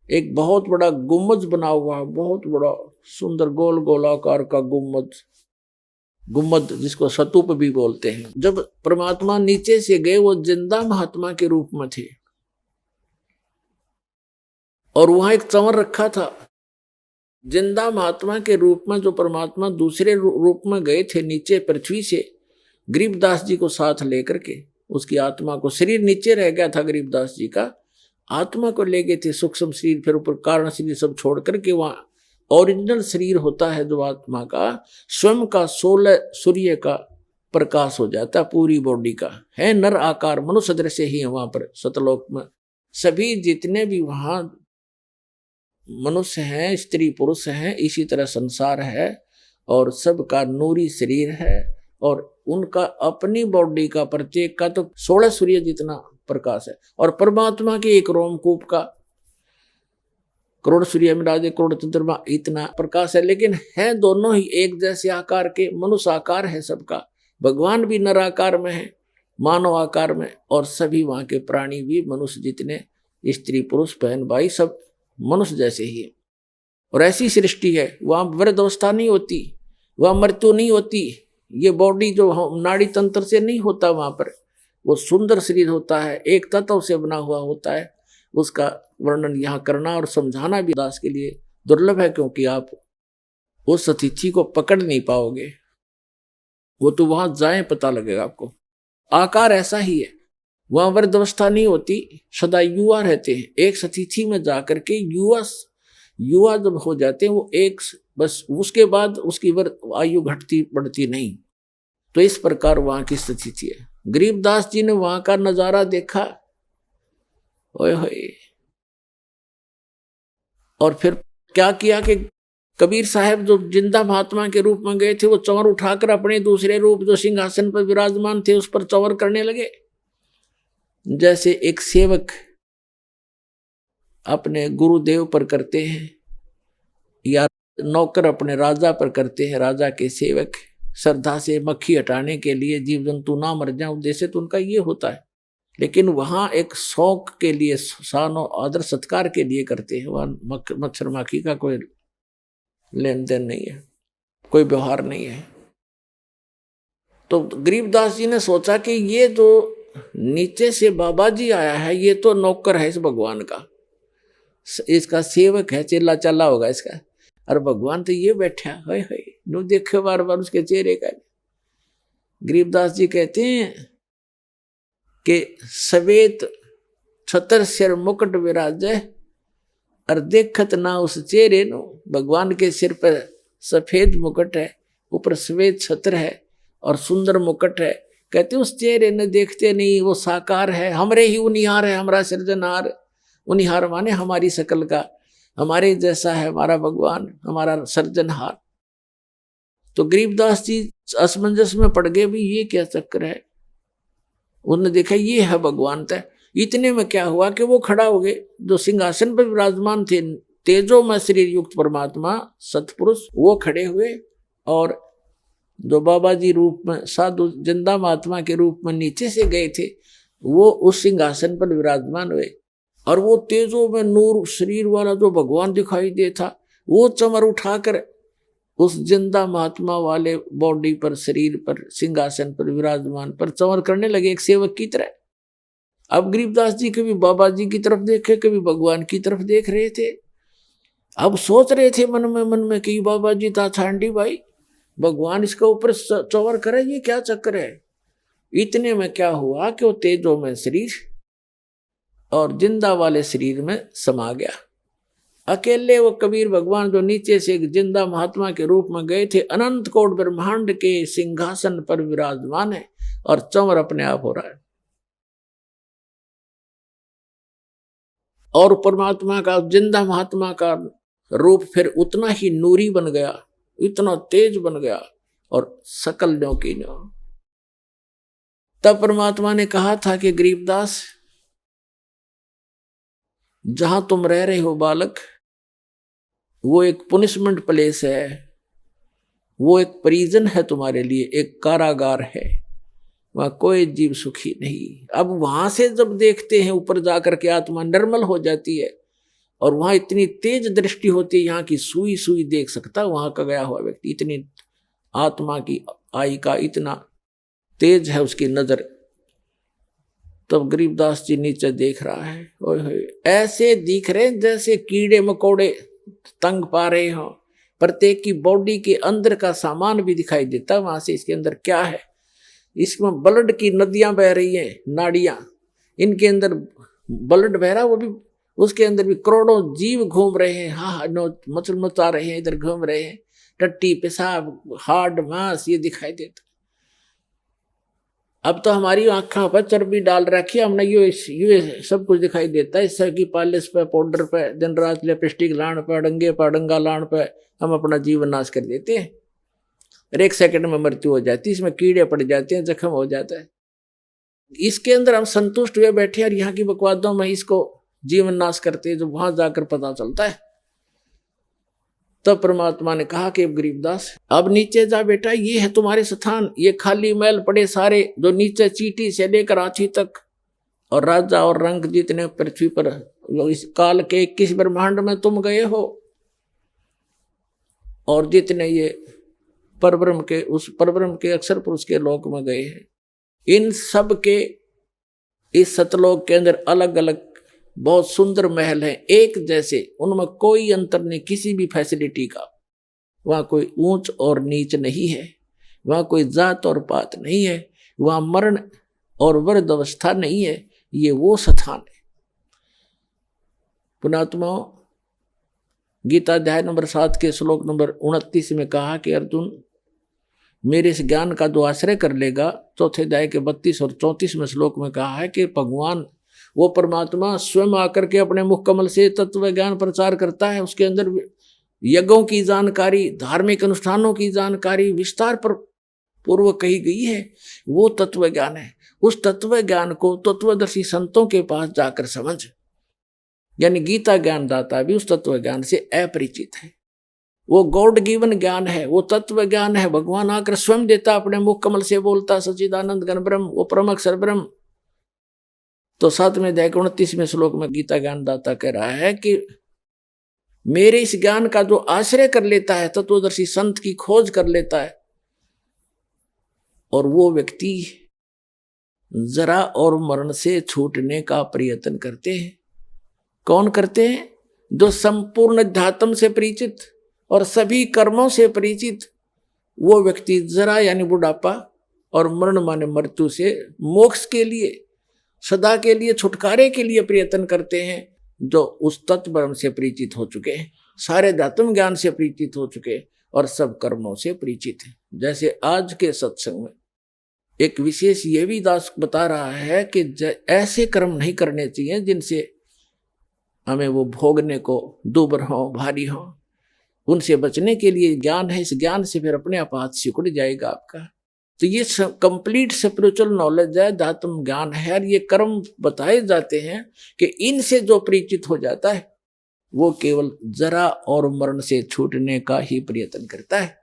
एक बहुत बड़ा गुम्बद बना हुआ है, बहुत बड़ा सुंदर गोल गोलाकार का गुम्बद जिसको स्तूप भी बोलते हैं। जब परमात्मा नीचे से गए वो जिंदा महात्मा के रूप में थे, और वहां एक चंवर रखा था। जिंदा महात्मा के रूप में जो परमात्मा दूसरे रूप में गए थे नीचे पृथ्वी से, गरीबदास जी को साथ लेकर के, उसकी आत्मा को, शरीर नीचे रह गया था गरीबदास जी का, आत्मा को ले गए थे सूक्ष्म शरीर, फिर ऊपर कारण शरीर सब छोड़ करके वहां ओरिजिनल शरीर होता है जो आत्मा का, स्वयं का 16 सूर्य का प्रकाश हो जाता है, पूरी बॉडी का है, नर आकार मनुष्य दृश्य ही है वहां पर सतलोक में। सभी जितने भी वहां मनुष्य हैं, स्त्री पुरुष हैं, इसी तरह संसार है, और सबका नूरी शरीर है, और उनका अपनी बॉडी का प्रत्येक का तो 16 सूर्य जितना प्रकाश है, और परमात्मा के एक रोमकूप का करोड़ सूर्य मिला दे, करोड़ चंद्रमा इतना प्रकाश है। लेकिन है दोनों ही एक जैसे आकार के, मनुष्य आकार है सबका, भगवान भी नर आकार में है, मानव आकार में, और सभी वहां के प्राणी भी मनुष्य जितने, स्त्री पुरुष बहन भाई सब मनुष्य जैसे ही है। और ऐसी सृष्टि है, वहां वृद्ध अवस्था नहीं होती, वहां मृत्यु नहीं होती, ये बॉडी जो नाड़ी तंत्र से नहीं होता वहां पर, वो सुंदर शरीर होता है, एक तत्व से बना हुआ होता है। उसका वर्णन यहाँ करना और समझाना भी दास के लिए दुर्लभ है, क्योंकि आप उस अतिथि को पकड़ नहीं पाओगे, वो तो वहां जाए पता लगेगा आपको। आकार ऐसा ही है, वहां वृद्धावस्था नहीं होती, सदा युवा रहते हैं। एक अतिथि में जाकर के युवा जब हो जाते हैं वो एक, बस उसके बाद उसकी आयु घटती बढ़ती नहीं। तो इस प्रकार वहां की स्थिति है। गरीबदास जी ने वहां का नजारा देखा, ओए होए, और फिर क्या किया कि कबीर साहब जो जिंदा महात्मा के रूप में गए थे, वो चंवर उठाकर अपने दूसरे रूप जो सिंहासन पर विराजमान थे उस पर चंवर करने लगे। जैसे एक सेवक अपने गुरुदेव पर करते हैं, या नौकर अपने राजा पर करते हैं, राजा के सेवक श्रद्धा से मक्खी हटाने के लिए, जीव जंतु ना मर जाए, उद्देश्य तो उनका ये होता है। लेकिन वहां एक शौक के लिए, शान और आदर सत्कार के लिए करते हैं। वहां मच्छर माखी का कोई लेन देन नहीं है, कोई व्यवहार नहीं है। तो गरीबदास जी ने सोचा कि ये जो नीचे से बाबा जी आया है, ये तो नौकर है इस भगवान का, इसका सेवक है, चेला चला होगा इसका, और भगवान तो ये बैठा है, नो देखे बार बार उसके चेहरे का। गरीबदास जी कहते हैं कि सवेत छतर सिर मुकुट विराजे, और देखत ना उस चेहरे नो। भगवान के सिर पर सफेद मुकुट है, ऊपर सफेद छत्र है और सुंदर मुकुट है। कहते उस चेहरे ने देखते नहीं, वो साकार है, हमरे ही उनिहार है, हमारा सृजनहार। उनिहार माने हमारी शकल का, हमारे जैसा है हमारा भगवान, हमारा सृजनहार। तो गरीबदास जी असमंजस में पड़ गए, भी ये क्या चक्कर है। उन्होंने देखा ये है भगवान तय। इतने में क्या हुआ कि वो खड़ा हो गए, जो सिंहासन पर विराजमान थे तेजो में शरीर युक्त परमात्मा सतपुरुष, वो खड़े हुए, और जो बाबा जी रूप में साधु जिंदा महात्मा के रूप में नीचे से गए थे, वो उस सिंहासन पर विराजमान हुए। और वो तेजो में नूर शरीर वाला जो भगवान दिखाई देता, वो चमर उठाकर उस जिंदा महात्मा वाले बॉडी पर, शरीर पर, सिंहासन पर विराजमान पर चंवर करने लगे एक सेवक की तरह। अब गरीबदास जी कभी बाबा जी की तरफ देखे, कभी भगवान की तरफ देख रहे थे। अब सोच रहे थे मन में कि बाबा जी था छांडी भाई, भगवान इसके ऊपर चंवर करे, ये क्या चक्कर है। इतने में क्या हुआ कि वो तेजो में शरीर और जिंदा वाले शरीर में समा गया। अकेले वो कबीर भगवान जो नीचे से एक जिंदा महात्मा के रूप में गए थे, अनंत कोट ब्रह्मांड के सिंहासन पर विराजमान है, और चंवर अपने आप हो रहा है। और परमात्मा का, जिंदा महात्मा का रूप फिर उतना ही नूरी बन गया, इतना तेज बन गया, और सकल न्यों की न्यों। तब परमात्मा ने कहा था कि गरीबदास, जहां तुम रह रहे हो बालक, वो एक पुनिशमेंट प्लेस है, वो एक प्रिजन है तुम्हारे लिए, एक कारागार है, वहां कोई जीव सुखी नहीं। अब वहां से जब देखते हैं ऊपर जाकर के आत्मा निर्मल हो जाती है, और वहां इतनी तेज दृष्टि होती है, यहाँ की सुई सुई देख सकता वहां का गया हुआ व्यक्ति, इतनी आत्मा की आई का इतना तेज है उसकी नजर। तब गरीबदास जी नीचे देख रहा है, ओए ऐसे दिख रहे जैसे कीड़े मकोड़े तंग पा रहे हो, प्रत्येक की बॉडी के अंदर का सामान भी दिखाई देता वहां से, इसके अंदर क्या है। इसमें ब्लड की नदियां बह रही हैं, नाड़ियां, इनके अंदर ब्लड बह रहा, वो भी उसके अंदर भी करोड़ों जीव घूम रहे हैं, हाँ मचल मचा रहे हैं, इधर घूम रहे हैं, टट्टी पेशाब हार्ड मांस ये दिखाई देता। अब तो हमारी आंखों पर चर्बी डाल रखी है हमने, ये सब कुछ दिखाई देता है। इससे की पॉलिश पे, पाउडर पे, दिन रात लिपस्टिक लाण पे, डंगे पे, डंगा लाण पे हम अपना जीवन नाश कर देते हैं, और 1 सेकंड में मृत्यु हो जाती है, इसमें कीड़े पड़ जाते हैं, जख्म हो जाता है। इसके अंदर हम संतुष्ट हुए बैठे और यहाँ की बकवादों में इसको जीवन नाश करते हैं, जो वहां जाकर पता चलता है। तब परमात्मा ने कहा कि गरीबदास, अब नीचे जा बेटा, ये है तुम्हारे स्थान, ये खाली महल पड़े सारे, जो नीचे चीटी से लेकर हाथी तक, और राजा और रंग जितने पृथ्वी पर इस काल के 21 ब्रह्मांड में तुम गए हो, और जितने ये परब्रह्म के, उस परब्रह्म के अक्षर पुरुष के लोक में गए हैं, इन सब के इस सतलोक के अंदर अलग अलग बहुत सुंदर महल हैं, एक जैसे, उनमें कोई अंतर नहीं किसी भी फैसिलिटी का। वहां कोई ऊंच और नीच नहीं है, वहां कोई जात और पात नहीं है, वहां मरण और वृद्ध अवस्था नहीं है, ये वो स्थान है। पुणात्मा गीता अध्याय नंबर 7 के श्लोक नंबर 29 में कहा कि अर्जुन, मेरे इस ज्ञान का जो आश्रय कर लेगा, चौथे अध्याय के 32 और 34 श्लोक में कहा है कि भगवान वो परमात्मा स्वयं आकर के अपने मुख कमल से तत्व ज्ञान प्रचार करता है। उसके अंदर यज्ञों की जानकारी, धार्मिक अनुष्ठानों की जानकारी विस्तार पर पूर्वक कही गई है, वो तत्व ज्ञान है। उस तत्व ज्ञान को तत्वदर्शी संतों के पास जाकर समझ, यानी गीता ज्ञान दाता भी उस तत्व ज्ञान से अपरिचित है। वो गॉड गिवन ज्ञान है, वो तत्व ज्ञान है, भगवान आकर स्वयं देता, अपने मुख कमल से बोलता, सच्चिदानंद घन ब्रह्म, वो परम अक्षर ब्रह्म। तो 7वें अध्याय के 29वें श्लोक में गीता ज्ञान दाता कह रहा है कि मेरे इस ज्ञान का जो आश्रय कर लेता है, तत्वदर्शी संत की खोज कर लेता है, और वो व्यक्ति जरा और मरण से छूटने का प्रयत्न करते हैं। कौन करते हैं? जो संपूर्ण अध्यात्म से परिचित और सभी कर्मों से परिचित, वो व्यक्ति जरा यानी बुढ़ापा और मरण माने मृत्यु से मोक्ष के लिए, सदा के लिए, छुटकारे के लिए प्रयत्न करते हैं, जो उस तत्व ब्रह्म से परिचित हो चुके हैं, सारे अध्यात्म ज्ञान से परिचित हो चुके हैं और सब कर्मों से परिचित हैं। जैसे आज के सत्संग में एक विशेष ये भी दास बता रहा है कि ऐसे कर्म नहीं करने चाहिए जिनसे हमें वो भोगने को दुबर हो, भारी हो। उनसे बचने के लिए ज्ञान है, इस ज्ञान से फिर अपने आप हाथ सिकुड़ जाएगा आपका। तो ये कंप्लीट स्पिरिचुअल नॉलेज है, अध्यात्म ज्ञान है, और ये कर्म बताए जाते हैं कि इनसे जो परिचित हो जाता है वो केवल जरा और मरण से छूटने का ही प्रयत्न करता है।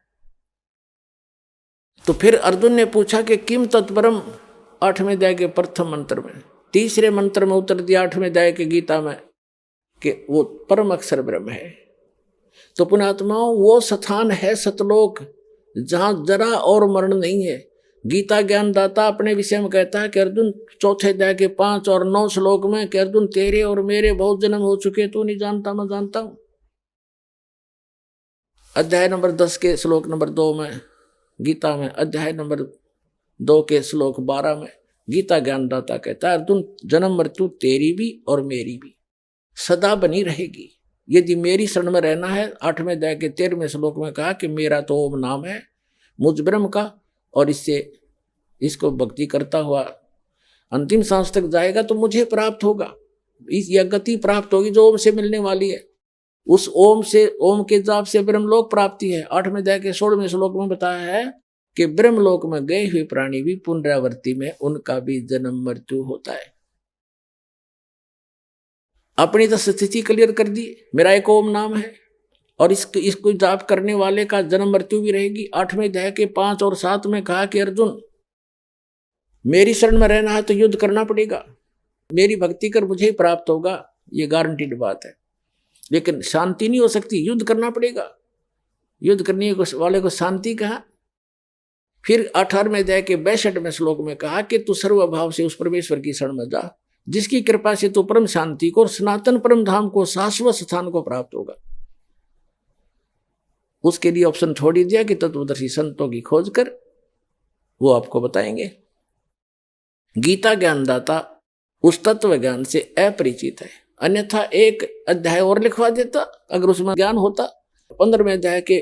तो फिर अर्जुन ने पूछा कि किम तत्परम, 8वें अध्याय के प्रथम मंत्र में, तीसरे मंत्र में उत्तर दिया 8वें अध्याय के गीता में कि वो परम अक्षर ब्रह्म है। तो पुण्यात्माओं, वो स्थान है सतलोक जहां जरा और मरण नहीं है। गीता ज्ञान दाता अपने विषय में कहता है कि अर्जुन, चौथे अध्याय के 5 और 9 श्लोक में कि अर्जुन, तेरे और मेरे बहुत जन्म हो चुके, तू नहीं जानता, मैं जानता हूं। अध्याय नंबर 10 के श्लोक नंबर 2 में गीता में, अध्याय नंबर 2 के श्लोक 12 में गीता ज्ञान दाता कहता है, अर्जुन, जन्म मृत्यु तेरी भी और मेरी भी सदा बनी रहेगी यदि मेरी शरण में रहना है। 8वें अध्याय के 13वें श्लोक में कहा कि मेरा तो ओम नाम है मुझ ब्रह्म का, और इसको भक्ति करता हुआ अंतिम सांस तक जाएगा तो मुझे प्राप्त होगा, यह गति प्राप्त होगी जो ओम से मिलने वाली है। उस ओम से, ओम के जाप से ब्रह्मलोक प्राप्ति है। 8वें अध्याय के 16वें श्लोक में बताया है कि ब्रह्मलोक में गए हुए प्राणी भी पुनरावृत्ति में उनका भी जन्म मृत्यु होता है। अपनी तो स्थिति क्लियर कर दी, मेरा एक ओम नाम है और इसको जाप करने वाले का जन्म मृत्यु भी रहेगी। 8वें अध्याय के 5 और 7 में कहा कि अर्जुन, मेरी शरण में रहना है तो युद्ध करना पड़ेगा, मेरी भक्ति कर मुझे ही प्राप्त होगा, ये गारंटीड बात है। लेकिन शांति नहीं हो सकती, युद्ध करना पड़ेगा। युद्ध करने वाले को शांति कहा। फिर 18वें अध्याय के 62वें श्लोक में कहा कि तू सर्वभाव से उस परमेश्वर की शरण में जा, जिसकी कृपा से तू परम शांति को और सनातन परम धाम को, शाश्वत स्थान को प्राप्त होगा। उसके लिए ऑप्शन छोड़ ही दिया कि तत्वदर्शी संतों की खोज कर, वो आपको बताएंगे। गीता ज्ञानदाता उस तत्व ज्ञान से अपरिचित है, अन्यथा एक अध्याय और लिखवा देता अगर उसमें ज्ञान होता। 15वें अध्याय के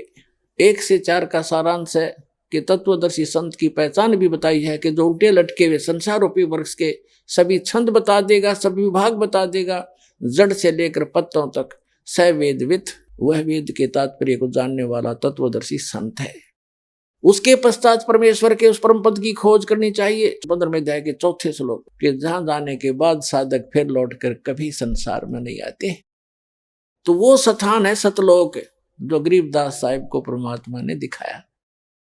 1 से 4 का सारांश है कि तत्वदर्शी संत की पहचान भी बताई है कि जो उल्टे लटके हुए संसार रूपी वृक्ष के सभी छंद बता देगा, सभी विभाग बता देगा, जड़ से लेकर पत्तों तक सवेदवित, वह वेद के तात्पर्य को जानने वाला तत्वदर्शी संत है। उसके पश्चात परमेश्वर के उस परम पद की खोज करनी चाहिए। 15वें अध्याय के 4 श्लोक कि जहां जाने के बाद साधक फिर लौटकर कभी संसार में नहीं आते। तो वो स्थान है सतलोक, जो गरीबदास साहिब को परमात्मा ने दिखाया।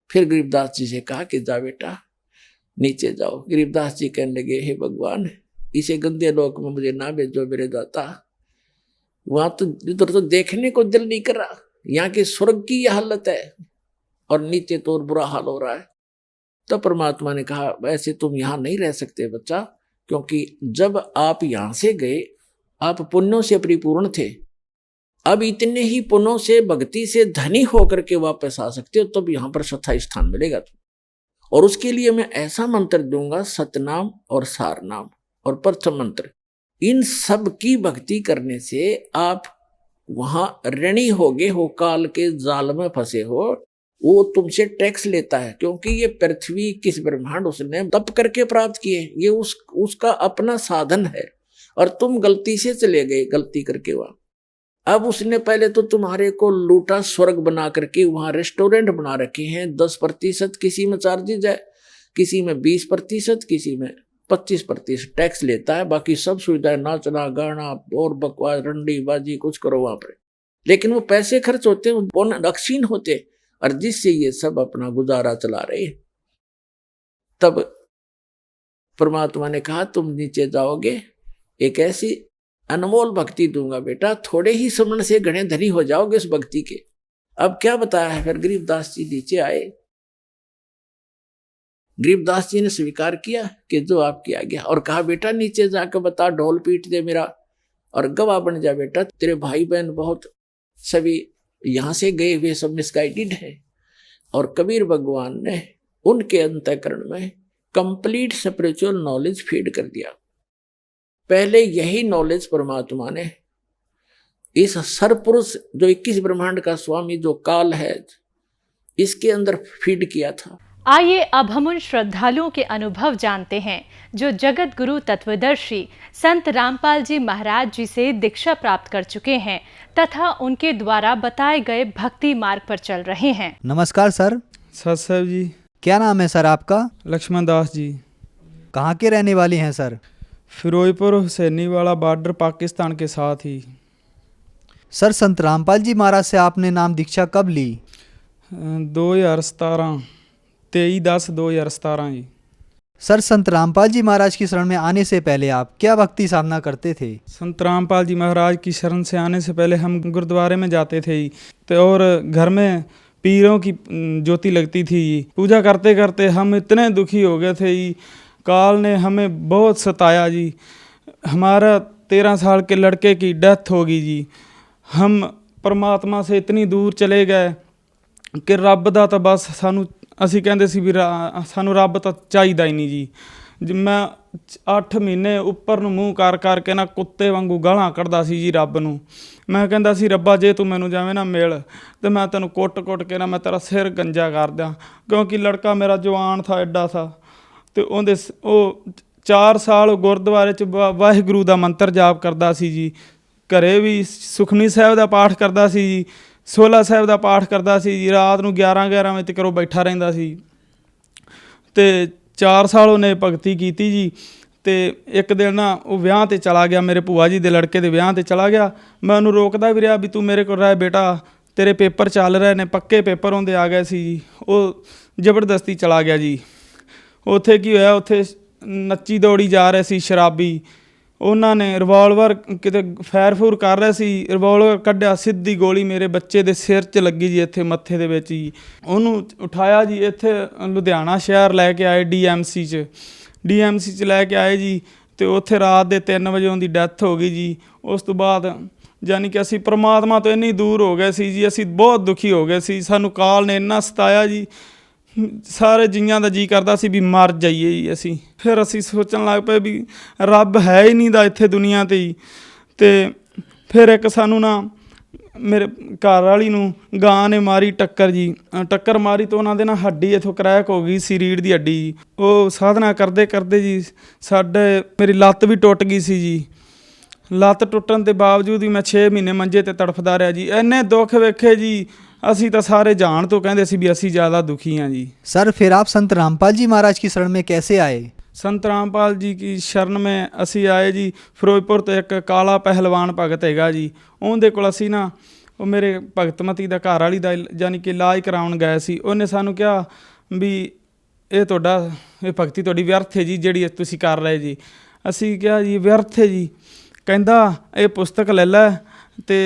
फिर गरीबदास जी से कहा कि जा बेटा नीचे जाओ। गरीबदास जी कहने लगे, हे भगवान, इसे गंदे लोक में मुझे ना भेजो मेरे दाता, वहां तो इधर तो देखने को दिल नहीं कर रहा, यहाँ की स्वर्ग की यह हालत है और नीचे तो और बुरा हाल हो रहा है। तो परमात्मा ने कहा, वैसे तुम यहाँ नहीं रह सकते बच्चा, क्योंकि जब आप यहाँ से गए आप पुण्यों से परिपूर्ण थे, अब इतने ही पुण्यों से भक्ति से धनी होकर के वापस आ सकते हो, तब यहाँ पर स्थायी स्थान मिलेगा। और उसके लिए मैं ऐसा मंत्र दूंगा, सतनाम और सारनाम और प्रथम मंत्र, इन सब की भक्ति करने से आप वहां ऋणी होगे हो, काल के जाल में फंसे हो। वो तुमसे टैक्स लेता है, क्योंकि ये पृथ्वी किस ब्रह्मांड उसने तप करके प्राप्त किए, ये उसका अपना साधन है और तुम गलती से चले गए, गलती करके वहां। अब उसने पहले तो तुम्हारे को लूटा, स्वर्ग बना करके वहां रेस्टोरेंट बना रखे हैं। 10% किसी में चार्जेज है, किसी में 20%, किसी में 25% टैक्स लेता है। बाकी सब सुविधाएं, नाचना गाना और बकवास रंडी बाजी कुछ करो वहां पर, लेकिन वो पैसे खर्च होते हैं, अक्षीण होते, और जिससे ये सब अपना गुजारा चला रहे। तब परमात्मा ने कहा, तुम नीचे जाओगे, एक ऐसी अनमोल भक्ति दूंगा बेटा, थोड़े ही सुमन से घने धनी हो जाओगे उस भक्ति के। अब क्या बताया है? फिर गरीबदास जी नीचे आए। गरीबदास जी ने स्वीकार किया कि जो आपकी आज्ञा, और कहा बेटा नीचे जाकर बता, ढोल पीट दे मेरा और गवाह बन जा बेटा। तेरे भाई बहन बहुत सभी यहां से गए हुए सब मिसगाइडेड है, और कबीर भगवान ने उनके अंतःकरण में कंप्लीट स्पिरिचुअल नॉलेज फीड कर दिया। पहले यही नॉलेज परमात्मा ने इस सरपुरुष जो 21 ब्रह्मांड का स्वामी जो काल है, इसके अंदर फीड किया था। आइए अब हम उन श्रद्धालुओं के अनुभव जानते हैं जो जगत गुरु तत्वदर्शी संत रामपाल जी महाराज जी से दीक्षा प्राप्त कर चुके हैं तथा उनके द्वारा बताए गए भक्ति मार्ग पर चल रहे हैं। नमस्कार सर। सर साहब जी। क्या नाम है सर आपका? लक्ष्मण दास जी। कहाँ के रहने वाले हैं सर? फिरोजपुर हुसैनीवाला बॉर्डर पाकिस्तान के साथ ही। सर संत रामपाल जी महाराज से आपने नाम दीक्षा कब ली? 2017 23/10/2017 जी। सर संत रामपाल जी महाराज की शरण में आने से पहले आप क्या भक्ति साधना करते थे? संत रामपाल जी महाराज की शरण से आने से पहले हम गुरुद्वारे में जाते थे तो, और घर में पीरों की ज्योति लगती थी। पूजा करते करते हम इतने दुखी हो गए थे, काल ने हमें बहुत सताया जी। हमारा 13 साल के लड़के की डेथ हो गई जी। हम परमात्मा से इतनी दूर चले गए कि रब दा तो बस सानू, ਅਸੀਂ ਕਹਿੰਦੇ ਸੀ ਵੀ ਸਾਨੂੰ ਰੱਬ ਤਾਂ ਚਾਹੀਦਾ ਹੀ ਨਹੀਂ ਜੀ। ਮੈਂ 8 ਮਹੀਨੇ ਉੱਪਰ ਨੂੰ ਮੂੰਹ ਕਰ ਕਰਕੇ ਨਾ ਕੁੱਤੇ ਵਾਂਗੂ ਗਾਲਾਂ ਕੱਢਦਾ ਸੀ ਜੀ ਰੱਬ ਨੂੰ। ਮੈਂ ਕਹਿੰਦਾ ਸੀ ਰੱਬਾ ਜੇ ਤੂੰ ਮੈਨੂੰ ਜਾਵੇਂ ਨਾ ਮਿਲ ਤੇ ਮੈਂ ਤੈਨੂੰ ਕੁੱਟ-ਕੁੱਟ ਕੇ ਨਾ ਮੈਂ ਤੇਰਾ ਸਿਰ ਗੰਜਾ ਕਰ ਦਿਆਂ, ਕਿਉਂਕਿ ਲੜਕਾ ਮੇਰਾ ਜਵਾਨ ਥਾ ਐਡਾ ਥਾ। ਤੇ ਉਹਦੇ ਉਹ 4 ਸਾਲ ਗੁਰਦੁਆਰੇ 'ਚ ਵਾਹਿਗੁਰੂ ਦਾ ਮੰਤਰ ਜਾਪ ਕਰਦਾ ਸੀ ਜੀ। ਘਰੇ ਵੀ ਸੁਖਮਨੀ ਸਾਹਿਬ ਦਾ ਪਾਠ ਕਰਦਾ ਸੀ ਜੀ, 16 ਸਾਹਿਬ ਦਾ ਪਾਠ ਕਰਦਾ ਸੀ ਜੀ। ਰਾਤ ਨੂੰ 11 ਵਜੇ ਤੱਕ ਉਹ ਬੈਠਾ ਰਹਿੰਦਾ ਸੀ। ਤੇ 4 ਸਾਲ ਉਹਨੇ ਭਗਤੀ ਕੀਤੀ ਜੀ। ਤੇ ਇੱਕ ਦਿਨ ਨਾ ਉਹ ਵਿਆਹ 'ਤੇ ਚਲਾ ਗਿਆ, ਮੇਰੇ ਭੂਆ ਜੀ ਦੇ ਲੜਕੇ ਦੇ ਵਿਆਹ 'ਤੇ ਚਲਾ ਗਿਆ। ਮੈਂ ਉਹਨੂੰ ਰੋਕਦਾ ਵੀ ਰਿਹਾ ਵੀ ਤੂੰ ਮੇਰੇ ਕੋਲ ਰਹਿ ਬੇਟਾ, ਤੇਰੇ ਪੇਪਰ ਚੱਲ ਰਹੇ ਨੇ, ਪੱਕੇ ਪੇਪਰ ਉਹਦੇ ਆ ਗਏ ਸੀ ਜੀ। ਉਹ ਜ਼ਬਰਦਸਤੀ ਚਲਾ ਗਿਆ ਜੀ। ਉੱਥੇ ਕੀ ਹੋਇਆ, ਉੱਥੇ ਨੱਚੀ ਦੌੜੀ ਜਾ ਰਹੇ ਸੀ ਸ਼ਰਾਬੀ, ਉਹਨਾਂ ਨੇ ਰਿਵਾਲਵਰ ਕਿਤੇ ਫਾਇਰ ਫੂਰ ਕਰ ਰਿਹਾ ਸੀ, ਰਿਵਾਲਵਰ ਕੱਢਿਆ, ਸਿੱਧੀ ਗੋਲੀ ਮੇਰੇ ਬੱਚੇ ਦੇ ਸਿਰ 'ਚ ਲੱਗੀ ਜੀ, ਇੱਥੇ ਮੱਥੇ ਦੇ ਵਿੱਚ ਜੀ। ਉਹਨੂੰ ਉਠਾਇਆ ਜੀ, ਇੱਥੇ ਲੁਧਿਆਣਾ ਸ਼ਹਿਰ ਲੈ ਕੇ ਆਏ ਡੀਐਮਸੀ 'ਚ ਲੈ ਕੇ ਆਏ ਜੀ। ਅਤੇ ਉੱਥੇ ਰਾਤ ਦੇ 3 ਵਜੇ ਉਹਦੀ ਡੈਥ ਹੋ ਗਈ ਜੀ। ਉਸ ਤੋਂ ਬਾਅਦ ਯਾਨੀ ਕਿ ਅਸੀਂ ਪਰਮਾਤਮਾ ਤੋਂ ਇੰਨੀ ਦੂਰ ਹੋ ਗਏ ਸੀ ਜੀ, ਅਸੀਂ ਬਹੁਤ ਦੁਖੀ ਹੋ ਗਏ ਸੀ। ਸਾਨੂੰ ਕਾਲ ਨੇ ਇੰਨਾ ਸਤਾਇਆ ਜੀ, ਸਾਰੇ ਜੀਆਂ ਦਾ ਜੀ ਕਰਦਾ ਸੀ ਵੀ ਮਰ ਜਾਈਏ ਜੀ ਅਸੀਂ। ਫਿਰ ਅਸੀਂ ਸੋਚਣ ਲੱਗ ਪਏ ਵੀ ਰੱਬ ਹੈ ਹੀ ਨਹੀਂ ਦਾ ਇੱਥੇ ਦੁਨੀਆ 'ਤੇ ਹੀ। ਅਤੇ ਫਿਰ ਇੱਕ ਸਾਨੂੰ ਨਾ ਮੇਰੇ ਘਰ ਵਾਲੀ ਨੂੰ ਗਾਂ ਨੇ ਮਾਰੀ ਟੱਕਰ ਜੀ। ਟੱਕਰ ਮਾਰੀ ਤਾਂ ਉਹਨਾਂ ਦੇ ਨਾ ਹੱਡੀ ਇੱਥੋਂ ਕਰੈਕ ਹੋ ਗਈ ਸੀ, ਰੀੜ੍ਹ ਦੀ ਹੱਡੀ ਜੀ। ਉਹ ਸਾਧਨਾ ਕਰਦੇ ਕਰਦੇ ਜੀ ਮੇਰੀ ਲੱਤ ਵੀ ਟੁੱਟ ਗਈ ਸੀ ਜੀ। ਲੱਤ ਟੁੱਟਣ ਦੇ ਬਾਵਜੂਦ ਵੀ ਮੈਂ 6 ਮਹੀਨੇ ਮੰਜੇ 'ਤੇ ਤੜਫਦਾ ਰਿਹਾ ਜੀ। ਇੰਨੇ ਦੁੱਖ ਵੇਖੇ ਜੀ, ਅਸੀਂ ਤਾਂ ਸਾਰੇ ਜਾਣ ਤੋਂ ਕਹਿੰਦੇ ਸੀ भी ਅਸੀਂ ज़्यादा दुखी हैं जी। सर फिर आप संत रामपाल जी महाराज की शरण में कैसे आए? संत रामपाल जी की शरण में असी आए जी। ਫਿਰੋਜ਼ਪੁਰ ਤੋਂ ਇੱਕ ਕਾਲਾ ਪਹਿਲਵਾਨ ਭਗਤ ਹੈਗਾ ਜੀ, ਉਹਦੇ ਕੋਲ ਅਸੀਂ ਨਾ ਉਹ ਮੇਰੇ ਭਗਤਮਤੀ ਦਾ ਘਰ ਵਾਲੀ ਦਾ ਯਾਨੀ ਕਿ ਇਲਾਜ ਕਰਾਉਣ ਗਏ ਸੀ। ਉਹਨੇ ਸਾਨੂੰ ਕਿਹਾ ਵੀ ਇਹ ਭਗਤੀ ਤੁਹਾਡੀ ਵਿਅਰਥ ਹੈ ਜੀ, ਜਿਹੜੀ ਤੁਸੀਂ ਕਰ ਰਹੇ ਜੀ। ਅਸੀਂ ਕਿਹਾ ਜੀ ਵਿਅਰਥ ਹੈ ਜੀ। ਕਹਿੰਦਾ ਇਹ ਪੁਸਤਕ ਲੈ ਲੈ ਅਤੇ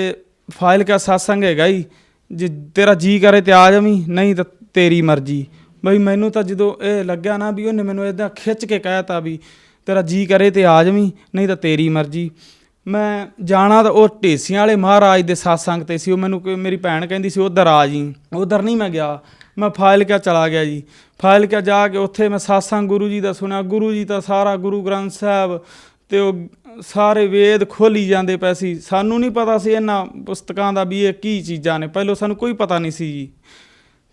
ਫਾਈਲ ਕਾ ਸਤਸੰਗ ਹੈਗਾ ਜੀ, ਜੇ ਤੇਰਾ ਜੀ ਕਰੇ ਤੇ ਆ ਜਾਵੀਂ, ਨਹੀਂ ਤਾਂ ਤੇਰੀ ਮਰਜ਼ੀ। ਬਈ ਮੈਨੂੰ ਤਾਂ ਜਦੋਂ ਇਹ ਲੱਗਿਆ ਨਾ ਵੀ ਉਹਨੇ ਮੈਨੂੰ ਇੱਦਾਂ ਖਿੱਚ ਕੇ ਕਹਿ ਤਾ ਵੀ ਤੇਰਾ ਜੀ ਕਰੇ ਤੇ ਆ ਜਾਵੀਂ, ਨਹੀਂ ਤਾਂ ਤੇਰੀ ਮਰਜ਼ੀ। ਮੈਂ ਜਾਣਾ ਤਾਂ ਉਹ ਢੇਸੀਆਂ ਵਾਲੇ ਮਹਾਰਾਜ ਦੇ ਸਤਸੰਗ 'ਤੇ ਸੀ। ਉਹ ਮੈਨੂੰ ਮੇਰੀ ਭੈਣ ਕਹਿੰਦੀ ਸੀ ਉੱਧਰ ਆ ਜੀ, ਉੱਧਰ ਨਹੀਂ ਮੈਂ ਗਿਆ। ਮੈਂ ਫਾਜ਼ਿਲਕਾ ਚਲਾ ਗਿਆ ਜੀ। ਫਾਜ਼ਿਲਕਾ ਜਾ ਕੇ ਉੱਥੇ ਮੈਂ ਸਤਸੰਗ ਗੁਰੂ ਜੀ ਦਾ ਸੁਣਿਆ। ਗੁਰੂ ਜੀ ਤਾਂ ਸਾਰਾ ਗੁਰੂ ਗ੍ਰੰਥ ਸਾਹਿਬ ਅਤੇ ਉਹ ਸਾਰੇ ਵੇਦ ਖੋਲ੍ਹੀ ਜਾਂਦੇ ਪਏ ਸੀ। ਸਾਨੂੰ ਨਹੀਂ ਪਤਾ ਸੀ ਇਹਨਾਂ ਪੁਸਤਕਾਂ ਦਾ ਵੀ ਇਹ ਕੀ ਚੀਜ਼ਾਂ ਨੇ, ਪਹਿਲੋਂ ਸਾਨੂੰ ਕੋਈ ਪਤਾ ਨਹੀਂ ਸੀ ਜੀ।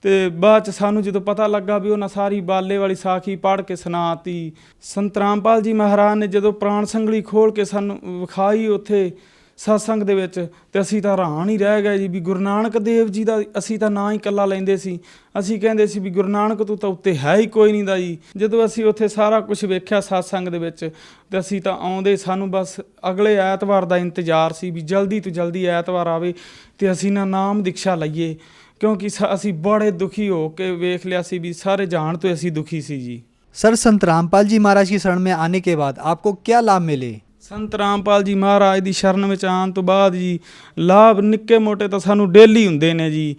ਅਤੇ ਬਾਅਦ 'ਚ ਸਾਨੂੰ ਜਦੋਂ ਪਤਾ ਲੱਗਾ ਵੀ ਉਹਨਾਂ ਸਾਰੀ ਬਾਲੇ ਵਾਲੀ ਸਾਖੀ ਪੜ੍ਹ ਕੇ ਸੁਣਾਤੀ। ਸੰਤ ਰਾਮਪਾਲ ਜੀ ਮਹਾਰਾਜ ਨੇ ਜਦੋਂ ਪ੍ਰਾਣ ਸੰਗਲੀ ਖੋਲ੍ਹ ਕੇ ਸਾਨੂੰ ਵਿਖਾਈ ਉੱਥੇ ਸਤਸੰਗ ਦੇ ਵਿੱਚ, ਅਤੇ ਅਸੀਂ ਤਾਂ ਹੈਰਾਨ ਹੀ ਰਹਿ ਗਏ ਜੀ ਵੀ ਗੁਰੂ ਨਾਨਕ ਦੇਵ ਜੀ ਦਾ ਅਸੀਂ ਤਾਂ ਨਾਂ ਹੀ ਇਕੱਲਾ ਲੈਂਦੇ ਸੀ। ਅਸੀਂ ਕਹਿੰਦੇ ਸੀ ਵੀ ਗੁਰੂ ਨਾਨਕ ਤੂੰ ਤਾਂ ਉੱਤੇ ਹੈ ਹੀ ਕੋਈ ਨਹੀਂ ਦਾ ਜੀ। ਜਦੋਂ ਅਸੀਂ ਉੱਥੇ ਸਾਰਾ ਕੁਝ ਵੇਖਿਆ ਸਤਸੰਗ ਦੇ ਵਿੱਚ, ਅਤੇ ਅਸੀਂ ਤਾਂ ਆਉਂਦੇ ਸਾਨੂੰ ਬਸ ਅਗਲੇ ਐਤਵਾਰ ਦਾ ਇੰਤਜ਼ਾਰ ਸੀ ਵੀ ਜਲਦੀ ਤੋਂ ਜਲਦੀ ਐਤਵਾਰ ਆਵੇ ਅਤੇ ਅਸੀਂ ਨਾ ਨਾਮ ਦੀਕਸ਼ਾ ਲਈਏ, ਕਿਉਂਕਿ ਅਸੀਂ ਬੜੇ ਦੁਖੀ ਹੋ ਕੇ ਵੇਖ ਲਿਆ ਸੀ ਵੀ ਸਾਰੇ ਜਾਣ ਤੋਂ ਅਸੀਂ ਦੁਖੀ ਸੀ ਜੀ। सर संत रामपाल जी महाराज की शरण में आने के बाद आपको क्या लाभ मिले? ਸੰਤ ਰਾਮਪਾਲ ਜੀ ਮਹਾਰਾਜ ਦੀ ਸ਼ਰਨ ਵਿੱਚ ਆਉਣ ਤੋਂ ਬਾਅਦ ਜੀ ਲਾਭ ਨਿੱਕੇ ਮੋਟੇ ਤਾਂ ਸਾਨੂੰ ਡੇਲੀ ਹੁੰਦੇ ਨੇ ਜੀ।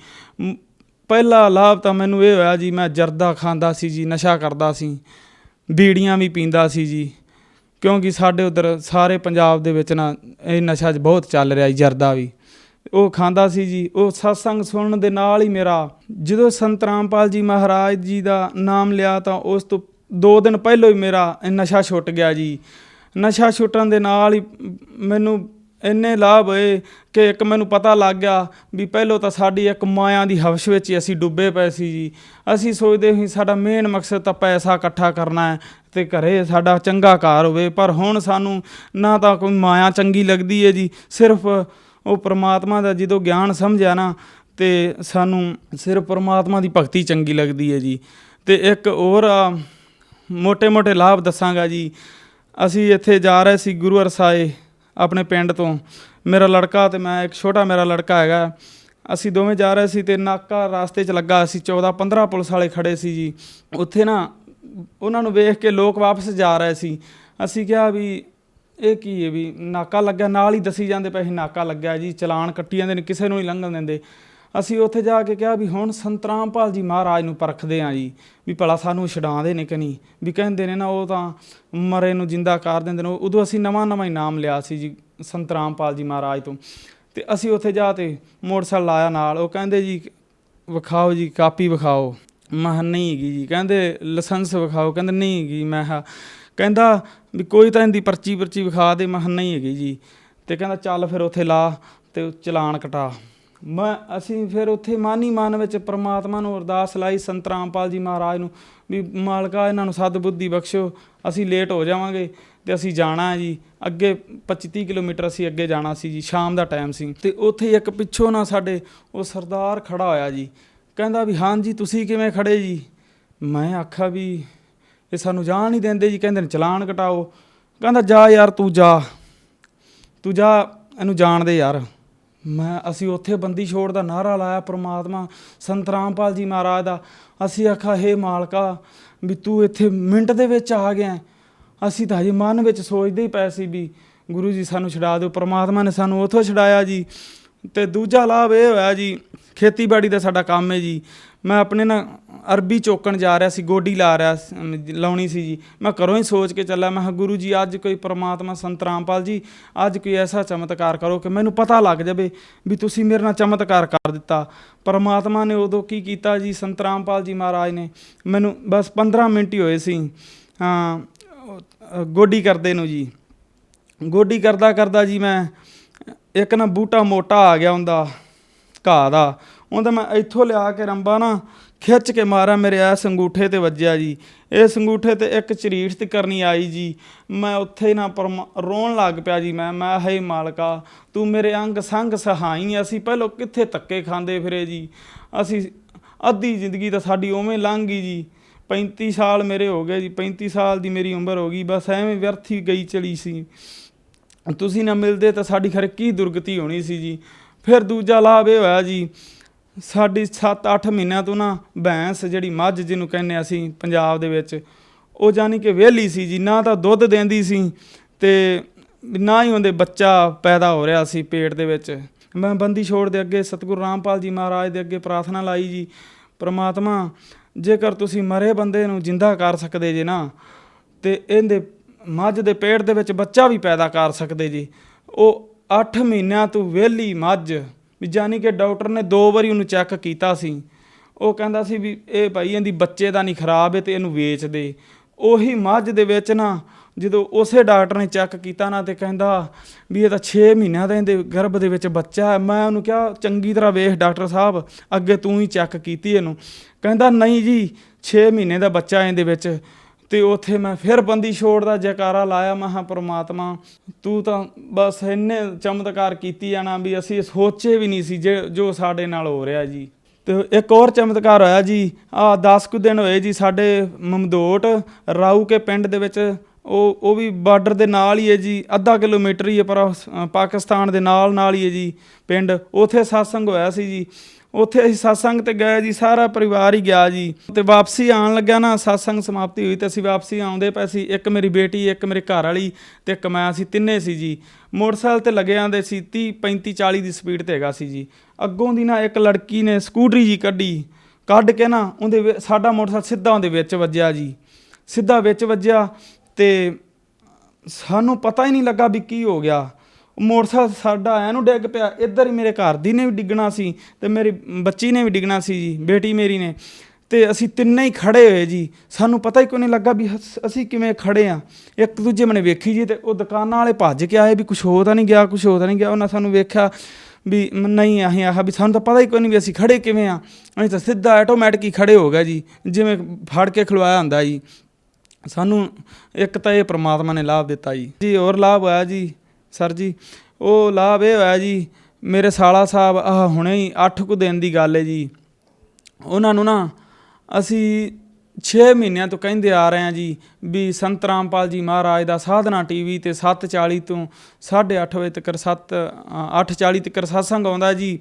ਪਹਿਲਾ ਲਾਭ ਤਾਂ ਮੈਨੂੰ ਇਹ ਹੋਇਆ ਜੀ, ਮੈਂ ਜਰਦਾ ਖਾਂਦਾ ਸੀ ਜੀ, ਨਸ਼ਾ ਕਰਦਾ ਸੀ, ਬੀੜੀਆਂ ਵੀ ਪੀਂਦਾ ਸੀ ਜੀ। ਕਿਉਂਕਿ ਸਾਡੇ ਉੱਧਰ ਸਾਰੇ ਪੰਜਾਬ ਦੇ ਵਿੱਚ ਨਾ ਇਹ ਨਸ਼ਾ ਬਹੁਤ ਚੱਲ ਰਿਹਾ ਜੀ, ਜਰਦਾ ਵੀ ਉਹ ਖਾਂਦਾ ਸੀ ਜੀ। ਉਹ ਸਤਸੰਗ ਸੁਣਨ ਦੇ ਨਾਲ ਹੀ ਮੇਰਾ ਜਦੋਂ ਸੰਤ ਰਾਮਪਾਲ ਜੀ ਮਹਾਰਾਜ ਜੀ ਦਾ ਨਾਮ ਲਿਆ ਤਾਂ ਉਸ ਤੋਂ 2 ਦਿਨ ਪਹਿਲਾਂ ਹੀ ਮੇਰਾ ਨਸ਼ਾ ਛੁੱਟ ਗਿਆ ਜੀ। ਨਸ਼ਾ ਛੁੱਟਣ ਦੇ ਨਾਲ ਹੀ ਮੈਨੂੰ ਇੰਨੇ ਲਾਭ ਹੋਏ ਕਿ ਇੱਕ ਮੈਨੂੰ ਪਤਾ ਲੱਗ ਗਿਆ ਵੀ ਪਹਿਲੋਂ ਤਾਂ ਸਾਡੀ ਇੱਕ ਮਾਇਆ ਦੀ ਹਵਸ ਵਿੱਚ ਹੀ ਅਸੀਂ ਡੁੱਬੇ ਪਏ ਸੀ ਜੀ। ਅਸੀਂ ਸੋਚਦੇ ਸੀ ਸਾਡਾ ਮੇਨ ਮਕਸਦ ਤਾਂ ਪੈਸਾ ਇਕੱਠਾ ਕਰਨਾ ਹੈ ਅਤੇ ਘਰੇ ਸਾਡਾ ਚੰਗਾ ਘਰ ਹੋਵੇ, ਪਰ ਹੁਣ ਸਾਨੂੰ ਨਾ ਤਾਂ ਕੋਈ ਮਾਇਆ ਚੰਗੀ ਲੱਗਦੀ ਹੈ ਜੀ, ਸਿਰਫ ਉਹ ਪਰਮਾਤਮਾ ਦਾ ਜਦੋਂ ਗਿਆਨ ਸਮਝਿਆ ਨਾ ਅਤੇ ਸਾਨੂੰ ਸਿਰਫ ਪਰਮਾਤਮਾ ਦੀ ਭਗਤੀ ਚੰਗੀ ਲੱਗਦੀ ਹੈ ਜੀ। ਅਤੇ ਇੱਕ ਹੋਰ ਮੋਟੇ ਮੋਟੇ ਲਾਭ ਦੱਸਾਂਗਾ ਜੀ। ਅਸੀਂ ਇੱਥੇ ਜਾ ਰਹੇ ਸੀ ਗੁਰੂ ਅਰਸਾਏ ਆਪਣੇ ਪਿੰਡ ਤੋਂ, ਮੇਰਾ ਲੜਕਾ ਅਤੇ ਮੈਂ, ਇੱਕ ਛੋਟਾ ਮੇਰਾ ਲੜਕਾ ਹੈਗਾ। ਅਸੀਂ ਦੋਵੇਂ ਜਾ ਰਹੇ ਸੀ ਅਤੇ ਨਾਕਾ ਰਸਤੇ 'ਚ ਲੱਗਾ, ਅਸੀਂ 14-15 ਪੁਲਿਸ ਵਾਲੇ ਖੜ੍ਹੇ ਸੀ ਜੀ। ਉੱਥੇ ਨਾ ਉਹਨਾਂ ਨੂੰ ਵੇਖ ਕੇ ਲੋਕ ਵਾਪਸ ਜਾ ਰਹੇ ਸੀ। ਅਸੀਂ ਕਿਹਾ ਵੀ ਇਹ ਕੀ ਹੈ ਵੀ ਨਾਕਾ ਲੱਗਿਆ, ਨਾਲ ਹੀ ਦੱਸੀ ਜਾਂਦੇ ਪਏ ਸੀ ਨਾਕਾ ਲੱਗਿਆ ਜੀ, ਚਲਾਨ ਕੱਟੀ ਜਾਂਦੇ ਨੇ, ਕਿਸੇ ਨੂੰ ਨਹੀਂ ਲੰਘਣ ਦਿੰਦੇ। ਅਸੀਂ ਉੱਥੇ ਜਾ ਕੇ ਕਿਹਾ ਵੀ ਹੁਣ ਸੰਤ ਰਾਮਪਾਲ ਜੀ ਮਹਾਰਾਜ ਨੂੰ ਪਰਖਦੇ ਹਾਂ ਜੀ, ਵੀ ਭਲਾ ਸਾਨੂੰ ਛਡਾਉਂਦੇ ਨੇ ਕਿ ਨਹੀਂ। ਵੀ ਕਹਿੰਦੇ ਨੇ ਨਾ ਉਹ ਤਾਂ ਮਰੇ ਨੂੰ ਜਿੰਦਾ ਕਰ ਦਿੰਦੇ ਨੇ। ਉਦੋਂ ਅਸੀਂ ਨਵਾਂ ਹੀ ਨਾਮ ਲਿਆ ਸੀ ਜੀ ਸੰਤ ਰਾਮਪਾਲ ਜੀ ਮਹਾਰਾਜ ਤੋਂ। ਅਤੇ ਅਸੀਂ ਉੱਥੇ ਜਾ ਕੇ ਮੋਟਰਸਾਈਕਲ ਲਾਇਆ ਨਾਲ, ਉਹ ਕਹਿੰਦੇ ਜੀ ਵਿਖਾਓ ਜੀ ਕਾਪੀ ਵਿਖਾਓ। ਮੈਂ ਕਿਹਾ ਨਹੀਂ ਹੈਗੀ ਜੀ। ਕਹਿੰਦੇ ਲਾਇਸੈਂਸ ਵਿਖਾਓ, ਕਹਿੰਦੇ ਨਹੀਂ ਹੈਗੀ। ਮੈਂ ਕਿਹਾ, ਕਹਿੰਦਾ ਵੀ ਕੋਈ ਤਾਂ ਇਹਦੀ ਪਰਚੀ ਵਿਖਾ ਦੇ। ਮੈਂ ਕਿਹਾ ਨਹੀਂ ਹੈਗੀ ਜੀ। ਅਤੇ ਕਹਿੰਦਾ ਚੱਲ ਫਿਰ ਉੱਥੇ ਲਾ ਅਤੇ ਚਲਾਨ ਕਟਾ। ਅਸੀਂ ਫਿਰ ਉੱਥੇ ਮਨ ਹੀ ਮਨ ਵਿੱਚ ਪਰਮਾਤਮਾ ਨੂੰ ਅਰਦਾਸ ਲਾਈ, ਸੰਤ ਰਾਮਪਾਲ ਜੀ ਮਹਾਰਾਜ ਨੂੰ, ਵੀ ਮਾਲਕਾ ਇਹਨਾਂ ਨੂੰ ਸਦਬੁੱਧੀ ਬਖਸ਼ੋ, ਅਸੀਂ ਲੇਟ ਹੋ ਜਾਵਾਂਗੇ ਅਤੇ ਅਸੀਂ ਜਾਣਾ ਜੀ ਅੱਗੇ 25-30 ਕਿਲੋਮੀਟਰ ਅਸੀਂ ਅੱਗੇ ਜਾਣਾ ਸੀ ਜੀ। ਸ਼ਾਮ ਦਾ ਟਾਈਮ ਸੀ ਅਤੇ ਉੱਥੇ ਇੱਕ ਪਿੱਛੋਂ ਨਾ ਸਾਡੇ ਉਹ ਸਰਦਾਰ ਖੜ੍ਹਾ ਹੋਇਆ ਜੀ। ਕਹਿੰਦਾ ਵੀ ਹਾਂਜੀ ਤੁਸੀਂ ਕਿਵੇਂ ਖੜ੍ਹੇ ਜੀ। ਮੈਂ ਆਖਿਆ ਵੀ ਇਹ ਸਾਨੂੰ ਜਾਣ ਨਹੀਂ ਦਿੰਦੇ ਜੀ, ਕਹਿੰਦੇ ਨੇ ਚਲਾਨ ਕਟਾਓ। ਕਹਿੰਦਾ ਜਾ ਯਾਰ ਤੂੰ ਜਾ ਇਹਨੂੰ ਜਾਣ ਦੇ ਯਾਰ। ਅਸੀਂ ਉੱਥੇ ਬੰਦੀ ਛੋੜ ਦਾ ਨਾਅਰਾ ਲਾਇਆ ਪ੍ਰਮਾਤਮਾ ਸੰਤ ਰਾਮਪਾਲ ਜੀ ਮਹਾਰਾਜ ਦਾ। ਅਸੀਂ ਆਖਿਆ ਹੇ ਮਾਲਕਾ ਵੀ ਤੂੰ ਇੱਥੇ ਮਿੰਟ ਦੇ ਵਿੱਚ ਆ ਗਿਆ। ਅਸੀਂ ਤਾਂ ਹਜੇ ਮਨ ਵਿੱਚ ਸੋਚਦੇ ਹੀ ਪਏ ਸੀ ਵੀ ਗੁਰੂ ਜੀ ਸਾਨੂੰ ਛੁਡਾ ਦਿਓ। ਪ੍ਰਮਾਤਮਾ ਨੇ ਸਾਨੂੰ ਉੱਥੋਂ ਛੁਡਾਇਆ ਜੀ। ਅਤੇ ਦੂਜਾ ਲਾਭ ਇਹ ਹੋਇਆ ਜੀ, ਖੇਤੀਬਾੜੀ ਦਾ ਸਾਡਾ ਕੰਮ ਹੈ ਜੀ। ਮੈਂ ਆਪਣੇ ਨਾ ਅਰਬੀ ਚੋਕਣ ਜਾ ਰਿਹਾ ਸੀ, ਗੋਡੀ ਲਾਉਣੀ ਸੀ ਜੀ। ਮੈਂ ਘਰੋਂ ਹੀ ਸੋਚ ਕੇ ਚੱਲਿਆ, ਮੈਂ ਕਿਹਾ ਗੁਰੂ ਜੀ ਅੱਜ ਕੋਈ ਪ੍ਰਮਾਤਮਾ ਸੰਤ ਰਾਮਪਾਲ ਜੀ ਅੱਜ ਕੋਈ ਐਸਾ ਚਮਤਕਾਰ ਕਰੋ ਕਿ ਮੈਨੂੰ ਪਤਾ ਲੱਗ ਜਾਵੇ ਵੀ ਤੁਸੀਂ ਮੇਰੇ ਨਾਲ ਚਮਤਕਾਰ ਕਰ ਦਿੱਤਾ। ਪ੍ਰਮਾਤਮਾ ਨੇ ਉਦੋਂ ਕੀ ਕੀਤਾ ਜੀ, ਸੰਤ ਰਾਮਪਾਲ ਜੀ ਮਹਾਰਾਜ ਨੇ ਮੈਨੂੰ ਬਸ 15 ਮਿੰਟ ਹੀ ਹੋਏ ਸੀ ਗੋਡੀ ਕਰਦੇ ਨੂੰ ਜੀ। ਗੋਡੀ ਕਰਦਾ ਜੀ ਮੈਂ ਇੱਕ ਨਾ ਬੂਟਾ ਮੋਟਾ ਆ ਗਿਆ ਉਹਦਾ ਘਾਹ ਦਾ, ਉਹਦਾ ਮੈਂ ਇੱਥੋਂ ਲਿਆ ਕੇ ਰੰਬਾ ਨਾ ਖਿੱਚ ਕੇ ਮਾਰਿਆ, ਮੇਰੇ ਇਸ ਅੰਗੂਠੇ 'ਤੇ ਵੱਜਿਆ ਜੀ। ਇਸ ਅੰਗੂਠੇ 'ਤੇ ਇੱਕ ਝਰੀਟ ਤੇ ਕਰਨੀ ਆਈ ਜੀ। ਮੈਂ ਉੱਥੇ ਨਾ ਰੋਣ ਲੱਗ ਪਿਆ ਜੀ। ਮੈਂ ਹੇ ਮਾਲਕਾ ਤੂੰ ਮੇਰੇ ਅੰਗ ਸੰਗ ਸਹਾਈ। ਅਸੀਂ ਪਹਿਲੋਂ ਕਿੱਥੇ ਧੱਕੇ ਖਾਂਦੇ ਫਿਰੇ ਜੀ। ਅਸੀਂ ਅੱਧੀ ਜ਼ਿੰਦਗੀ ਤਾਂ ਸਾਡੀ ਉਵੇਂ ਲੰਘ ਗਈ ਜੀ। 35 ਸਾਲ ਮੇਰੇ ਹੋ ਗਏ ਜੀ, 35 ਸਾਲ ਦੀ ਮੇਰੀ ਉਮਰ ਹੋ ਗਈ, ਬਸ ਐਵੇਂ ਵਿਅਰਥ ਹੀ ਗਈ ਚਲੀ ਸੀ। ਤੁਸੀਂ ਨਾ ਮਿਲਦੇ ਤਾਂ ਸਾਡੀ ਖਰੇ ਕੀ ਦੁਰਗਤੀ ਹੋਣੀ ਸੀ ਜੀ। ਫਿਰ ਦੂਜਾ ਲਾਭ ਇਹ ਹੋਇਆ ਜੀ, ਸਾਡੀ 7-8 ਮਹੀਨਿਆਂ ਤੋਂ ਨਾ ਭੈਂਸ ਜਿਹੜੀ ਮੱਝ ਜਿਹਨੂੰ ਕਹਿੰਦੇ ਅਸੀਂ ਪੰਜਾਬ ਦੇ ਵਿੱਚ, ਉਹ ਜਾਣੀ ਕਿ ਵਿਹਲੀ ਸੀ ਜੀ। ਨਾ ਤਾਂ ਦੁੱਧ ਦਿੰਦੀ ਸੀ ਅਤੇ ਨਾ ਹੀ ਉਹਦੇ ਬੱਚਾ ਪੈਦਾ ਹੋ ਰਿਹਾ ਸੀ ਪੇਟ ਦੇ ਵਿੱਚ। ਮੈਂ ਬੰਦੀ ਛੋੜ ਦੇ ਅੱਗੇ ਸਤਿਗੁਰੂ ਰਾਮਪਾਲ ਜੀ ਮਹਾਰਾਜ ਦੇ ਅੱਗੇ ਪ੍ਰਾਰਥਨਾ ਲਾਈ ਜੀ, ਪ੍ਰਮਾਤਮਾ ਜੇਕਰ ਤੁਸੀਂ ਮਰੇ ਬੰਦੇ ਨੂੰ ਜਿੰਦਾ ਕਰ ਸਕਦੇ ਜੇ ਨਾ, ਅਤੇ ਇਹਦੇ ਮੱਝ ਦੇ ਪੇਟ ਦੇ ਵਿੱਚ ਬੱਚਾ ਵੀ ਪੈਦਾ ਕਰ ਸਕਦੇ ਜੀ। ਉਹ 8 ਮਹੀਨਿਆਂ ਤੋਂ ਵਿਹਲੀ ਮੱਝ ਵੀ ਜਾਣੀ ਕਿ ਡਾਕਟਰ ਨੇ 2 ਵਾਰੀ ਉਹਨੂੰ ਚੈੱਕ ਕੀਤਾ ਸੀ। ਉਹ ਕਹਿੰਦਾ ਸੀ ਵੀ ਇਹ ਭਾਈ ਇਹਦੀ ਬੱਚੇ ਦਾ ਨਹੀਂ ਖਰਾਬ ਹੈ ਅਤੇ ਇਹਨੂੰ ਵੇਚ ਦੇ। ਉਹੀ ਮੱਝ ਦੇ ਵਿੱਚ ਨਾ ਜਦੋਂ ਉਸੇ ਡਾਕਟਰ ਨੇ ਚੈੱਕ ਕੀਤਾ ਨਾ ਅਤੇ ਕਹਿੰਦਾ ਵੀ ਇਹ ਤਾਂ 6 ਮਹੀਨਿਆਂ ਦਾ ਇਹਦੇ ਗਰਭ ਦੇ ਵਿੱਚ ਬੱਚਾ ਹੈ। ਮੈਂ ਉਹਨੂੰ ਕਿਹਾ ਚੰਗੀ ਤਰ੍ਹਾਂ ਵੇਖ ਡਾਕਟਰ ਸਾਹਿਬ, ਅੱਗੇ ਤੂੰ ਹੀ ਚੈੱਕ ਕੀਤੀ ਇਹਨੂੰ। ਕਹਿੰਦਾ ਨਹੀਂ ਜੀ 6 ਮਹੀਨੇ ਦਾ ਬੱਚਾ ਇਹਦੇ ਵਿੱਚ। ਅਤੇ ਉੱਥੇ ਮੈਂ ਫਿਰ ਬੰਦੀ ਛੋੜ ਦਾ ਜੈਕਾਰਾ ਲਾਇਆ। ਮੈਂ ਕਿਹਾ ਪ੍ਰਮਾਤਮਾ ਤੂੰ ਤਾਂ ਬਸ ਇੰਨੇ ਚਮਤਕਾਰ ਕੀਤੀ ਜਾਣਾ ਵੀ ਅਸੀਂ ਸੋਚੇ ਵੀ ਨਹੀਂ ਸੀ ਜੋ ਸਾਡੇ ਨਾਲ ਹੋ ਰਿਹਾ ਜੀ। ਅਤੇ ਇੱਕ ਹੋਰ ਚਮਤਕਾਰ ਹੋਇਆ ਜੀ, 10 ਕੁ ਦਿਨ ਹੋਏ ਜੀ ਸਾਡੇ ਮਮਦੋਟ ਰਾਊ ਕੇ ਪਿੰਡ ਦੇ ਵਿੱਚ। ਉਹ ਵੀ ਬਾਰਡਰ ਦੇ ਨਾਲ ਹੀ ਹੈ ਜੀ, ਅੱਧਾ ਕਿਲੋਮੀਟਰ ਹੀ ਹੈ, ਪਰ ਪਾਕਿਸਤਾਨ ਦੇ ਨਾਲ ਹੀ ਹੈ ਜੀ ਪਿੰਡ। ਉੱਥੇ ਸਤਸੰਗ ਹੋਇਆ ਸੀ ਜੀ। ਉੱਥੇ ਅਸੀਂ ਸਤਸੰਗ 'ਤੇ ਗਏ ਜੀ, ਸਾਰਾ ਪਰਿਵਾਰ ਹੀ ਗਿਆ ਜੀ। ਅਤੇ ਵਾਪਸੀ ਆਉਣ ਲੱਗਿਆ ਨਾ ਸਤਸੰਗ ਸਮਾਪਤੀ ਹੋਈ ਅਤੇ ਅਸੀਂ ਵਾਪਸੀ ਆਉਂਦੇ ਪਏ ਸੀ। ਇੱਕ ਮੇਰੀ ਬੇਟੀ, ਇੱਕ ਮੇਰੇ ਘਰ ਵਾਲੀ ਅਤੇ ਇੱਕ ਮੈਂ, ਅਸੀਂ ਤਿੰਨੇ ਸੀ ਜੀ। ਮੋਟਰਸਾਈਕਲ 'ਤੇ ਲੱਗੇ ਆਉਂਦੇ ਸੀ, 30 35 40 ਦੀ ਸਪੀਡ 'ਤੇ ਹੈਗਾ ਸੀ ਜੀ। ਅੱਗੋਂ ਦੀ ਨਾ ਇੱਕ ਲੜਕੀ ਨੇ ਸਕੂਟਰੀ ਜੀ ਕੱਢ ਕੇ ਨਾ ਉਹਦੇ ਸਾਡਾ ਮੋਟਰਸਾਈਕਲ ਸਿੱਧਾ ਉਹਦੇ ਵਿੱਚ ਵੱਜਿਆ ਜੀ। ਸਿੱਧਾ ਵਿੱਚ ਵੱਜਿਆ ਅਤੇ ਸਾਨੂੰ ਪਤਾ ਹੀ ਨਹੀਂ ਲੱਗਾ ਵੀ ਕੀ ਹੋ ਗਿਆ। ਮੋਟਰਸਾਈਕਲ ਸਾਡਾ ਐਨੂੰ ਡਿੱਗ ਪਿਆ, ਇੱਧਰ ਹੀ ਮੇਰੇ ਘਰ ਦੀ ਨੇ ਵੀ ਡਿੱਗਣਾ ਸੀ ਅਤੇ ਮੇਰੀ ਬੱਚੀ ਨੇ ਵੀ ਡਿੱਗਣਾ ਸੀ ਜੀ, ਬੇਟੀ ਮੇਰੀ ਨੇ। ਅਤੇ ਅਸੀਂ ਤਿੰਨੇ ਹੀ ਖੜ੍ਹੇ ਹੋਏ ਜੀ। ਸਾਨੂੰ ਪਤਾ ਹੀ ਕੋਈ ਨਹੀਂ ਲੱਗਾ ਵੀ ਅਸੀਂ ਕਿਵੇਂ ਖੜ੍ਹੇ ਹਾਂ। ਇੱਕ ਦੂਜੇ ਮਨੇ ਵੇਖੀ ਜੀ, ਅਤੇ ਉਹ ਦੁਕਾਨਾਂ ਵਾਲੇ ਭੱਜ ਕੇ ਆਏ ਵੀ ਕੁਛ ਹੋ ਤਾਂ ਨਹੀਂ ਗਿਆ। ਉਹਨਾਂ ਸਾਨੂੰ ਵੇਖਿਆ ਵੀ ਨਹੀਂ, ਅਸੀਂ ਆਖਿਆ ਵੀ ਸਾਨੂੰ ਤਾਂ ਪਤਾ ਹੀ ਕੋਈ ਨਹੀਂ ਵੀ ਅਸੀਂ ਖੜ੍ਹੇ ਕਿਵੇਂ ਹਾਂ। ਅਸੀਂ ਤਾਂ ਸਿੱਧਾ ਆਟੋਮੈਟਿਕ ਹੀ ਖੜ੍ਹੇ ਹੋ ਗਿਆ ਜੀ, ਜਿਵੇਂ ਫੜ ਕੇ ਖਲਵਾਇਆ ਹੁੰਦਾ ਜੀ। ਸਾਨੂੰ ਇੱਕ ਤਾਂ ਇਹ ਪ੍ਰਮਾਤਮਾ ਨੇ ਲਾਭ ਦਿੱਤਾ ਜੀ। ਹੋਰ ਲਾਭ ਹੋਇਆ ਜੀ ਸਰ ਜੀ, ਉਹ ਲਾਭ ਇਹ ਹੋਇਆ ਜੀ, ਮੇਰੇ ਸਾਲਾ ਸਾਹਿਬ ਹੁਣੇ ਹੀ 8 ਕੁ ਦਿਨ ਦੀ ਗੱਲ ਹੈ ਜੀ। ਉਹਨਾਂ ਨੂੰ ਨਾ ਅਸੀਂ 6 ਮਹੀਨਿਆਂ ਤੋਂ ਕਹਿੰਦੇ ਆ ਰਹੇ ਹਾਂ ਜੀ ਵੀ ਸੰਤ ਰਾਮਪਾਲ ਜੀ ਮਹਾਰਾਜ ਦਾ ਸਾਧਨਾ TV 'ਤੇ 7:40 ਤੋਂ 8:30 ਵਜੇ ਤੱਕ 8:40 ਤੱਕ ਸਤਸੰਗ ਆਉਂਦਾ ਜੀ,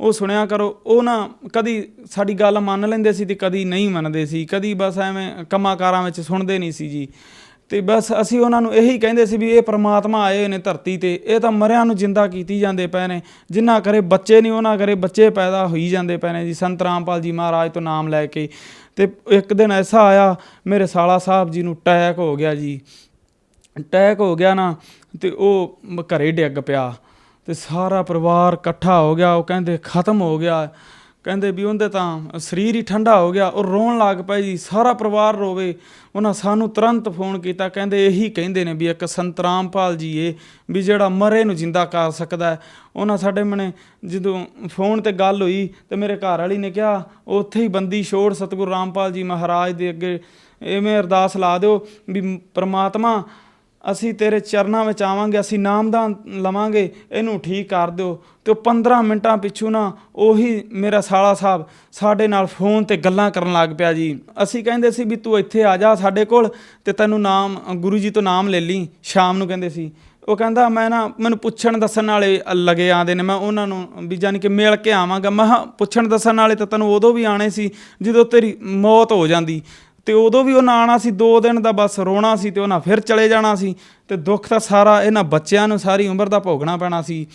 ਉਹ ਸੁਣਿਆ ਕਰੋ। ਉਹ ਨਾ ਕਦੀ ਸਾਡੀ ਗੱਲ ਮੰਨ ਲੈਂਦੇ ਸੀ ਅਤੇ ਕਦੀ ਨਹੀਂ ਮੰਨਦੇ ਸੀ, ਕਦੀ ਬਸ ਐਵੇਂ ਕੰਮਾਂ ਕਾਰਾਂ ਵਿੱਚ ਸੁਣਦੇ ਨਹੀਂ ਸੀ ਜੀ। ਅਤੇ ਬਸ ਅਸੀਂ ਉਹਨਾਂ ਨੂੰ ਇਹੀ ਕਹਿੰਦੇ ਸੀ ਵੀ ਇਹ ਪ੍ਰਮਾਤਮਾ ਆਏ ਨੇ ਧਰਤੀ 'ਤੇ, ਇਹ ਤਾਂ ਮਰਿਆਂ ਨੂੰ ਜਿੰਦਾ ਕੀਤੀ ਜਾਂਦੇ ਪਏ ਨੇ। ਜਿਨ੍ਹਾਂ ਕਰੇ ਬੱਚੇ ਨਹੀਂ ਉਹਨਾਂ ਕਰੇ ਬੱਚੇ ਪੈਦਾ ਹੋਈ ਜਾਂਦੇ ਪਏ ਨੇ ਜੀ ਸੰਤ ਰਾਮਪਾਲ ਜੀ ਮਹਾਰਾਜ ਤੋਂ ਨਾਮ ਲੈ ਕੇ। ਅਤੇ ਇੱਕ ਦਿਨ ਐਸਾ ਆਇਆ, ਮੇਰੇ ਸਾਲਾ ਸਾਹਿਬ ਜੀ ਨੂੰ ਅਟੈਕ ਹੋ ਗਿਆ ਜੀ। ਅਟੈਕ ਹੋ ਗਿਆ ਨਾ ਅਤੇ ਉਹ ਘਰੇ ਡਿੱਗ ਪਿਆ ਅਤੇ ਸਾਰਾ ਪਰਿਵਾਰ ਇਕੱਠਾ ਹੋ ਗਿਆ। ਉਹ ਕਹਿੰਦੇ ਖਤਮ ਹੋ ਗਿਆ, ਕਹਿੰਦੇ ਵੀ ਉਹਦੇ ਤਾਂ ਸਰੀਰ ਹੀ ਠੰਡਾ ਹੋ ਗਿਆ। ਉਹ ਰੋਣ ਲੱਗ ਪਏ ਜੀ, ਸਾਰਾ ਪਰਿਵਾਰ ਰੋਵੇ। ਉਹਨਾਂ ਸਾਨੂੰ ਤੁਰੰਤ ਫੋਨ ਕੀਤਾ, ਕਹਿੰਦੇ ਇਹੀ ਕਹਿੰਦੇ ਨੇ ਵੀ ਇੱਕ ਸੰਤ ਰਾਮਪਾਲ ਜੀ ਇਹ ਵੀ ਜਿਹੜਾ ਮਰੇ ਨੂੰ ਜਿੰਦਾ ਕਰ ਸਕਦਾ। ਉਹਨਾਂ ਸਾਡੇ ਮਨੇ ਜਦੋਂ ਫੋਨ 'ਤੇ ਗੱਲ ਹੋਈ ਅਤੇ ਮੇਰੇ ਘਰ ਵਾਲੀ ਨੇ ਕਿਹਾ ਉੱਥੇ ਹੀ ਬੰਦੀ ਛੋੜ ਸਤਿਗੁਰੂ ਰਾਮਪਾਲ ਜੀ ਮਹਾਰਾਜ ਦੇ ਅੱਗੇ ਇਵੇਂ ਅਰਦਾਸ ਲਾ ਦਿਓ ਵੀ ਪ੍ਰਮਾਤਮਾ ਅਸੀਂ ਤੇਰੇ ਚਰਨਾਂ ਵਿੱਚ ਆਵਾਂਗੇ, ਅਸੀਂ ਨਾਮਦਾਨ ਲਵਾਂਗੇ, ਇਹਨੂੰ ਠੀਕ ਕਰ ਦਿਓ। ਤੇ 15 ਮਿੰਟਾਂ ਪਿੱਛੋਂ ਨਾ ਉਹੀ ਮੇਰਾ ਸਾਲਾ ਸਾਹਿਬ ਸਾਡੇ ਨਾਲ ਫੋਨ ਤੇ ਗੱਲਾਂ ਕਰਨ ਲੱਗ ਪਿਆ ਜੀ। ਅਸੀਂ ਕਹਿੰਦੇ ਸੀ ਵੀ ਤੂੰ ਇੱਥੇ ਆ ਜਾ ਸਾਡੇ ਕੋਲ ਤੇ ਤੈਨੂੰ ਨਾਮ ਗੁਰੂ ਜੀ ਤੋਂ ਨਾਮ ਲੈ ਲਈ, ਸ਼ਾਮ ਨੂੰ ਕਹਿੰਦੇ ਸੀ। ਉਹ ਕਹਿੰਦਾ ਮੈਨੂੰ ਪੁੱਛਣ ਦੱਸਣ ਵਾਲੇ ਲੱਗੇ ਆਉਂਦੇ ਨੇ, ਮੈਂ ਉਹਨਾਂ ਨੂੰ ਵੀ ਜਾਣੀ ਕਿ ਮਿਲ ਕੇ ਆਵਾਂਗਾ। ਮੈਂ ਕਿਹਾ ਪੁੱਛਣ ਦੱਸਣ ਵਾਲੇ ਤਾਂ ਤੈਨੂੰ ਉਦੋਂ ਵੀ ਆਣੇ ਸੀ ਜਦੋਂ ਤੇਰੀ ਮੌਤ ਹੋ ਜਾਂਦੀ, ਤੇ ਉਦੋਂ ਵੀ ਉਹਨਾਂ ਆਉਣਾ ਸੀ 2 ਦਿਨ ਦਾ ਬਸ ਰੋਣਾ ਸੀ ਤੇ ਉਹਨਾਂ ਫਿਰ ਚਲੇ ਜਾਣਾ ਸੀ। ਤੇ ਦੁੱਖ ਤਾਂ ਸਾਰਾ ਇਹਨਾਂ ਬੱਚਿਆਂ ਨੂੰ ਸਾਰੀ ਉਮਰ ਦਾ ਭੋਗਣਾ ਪੈਣਾ ਸੀ।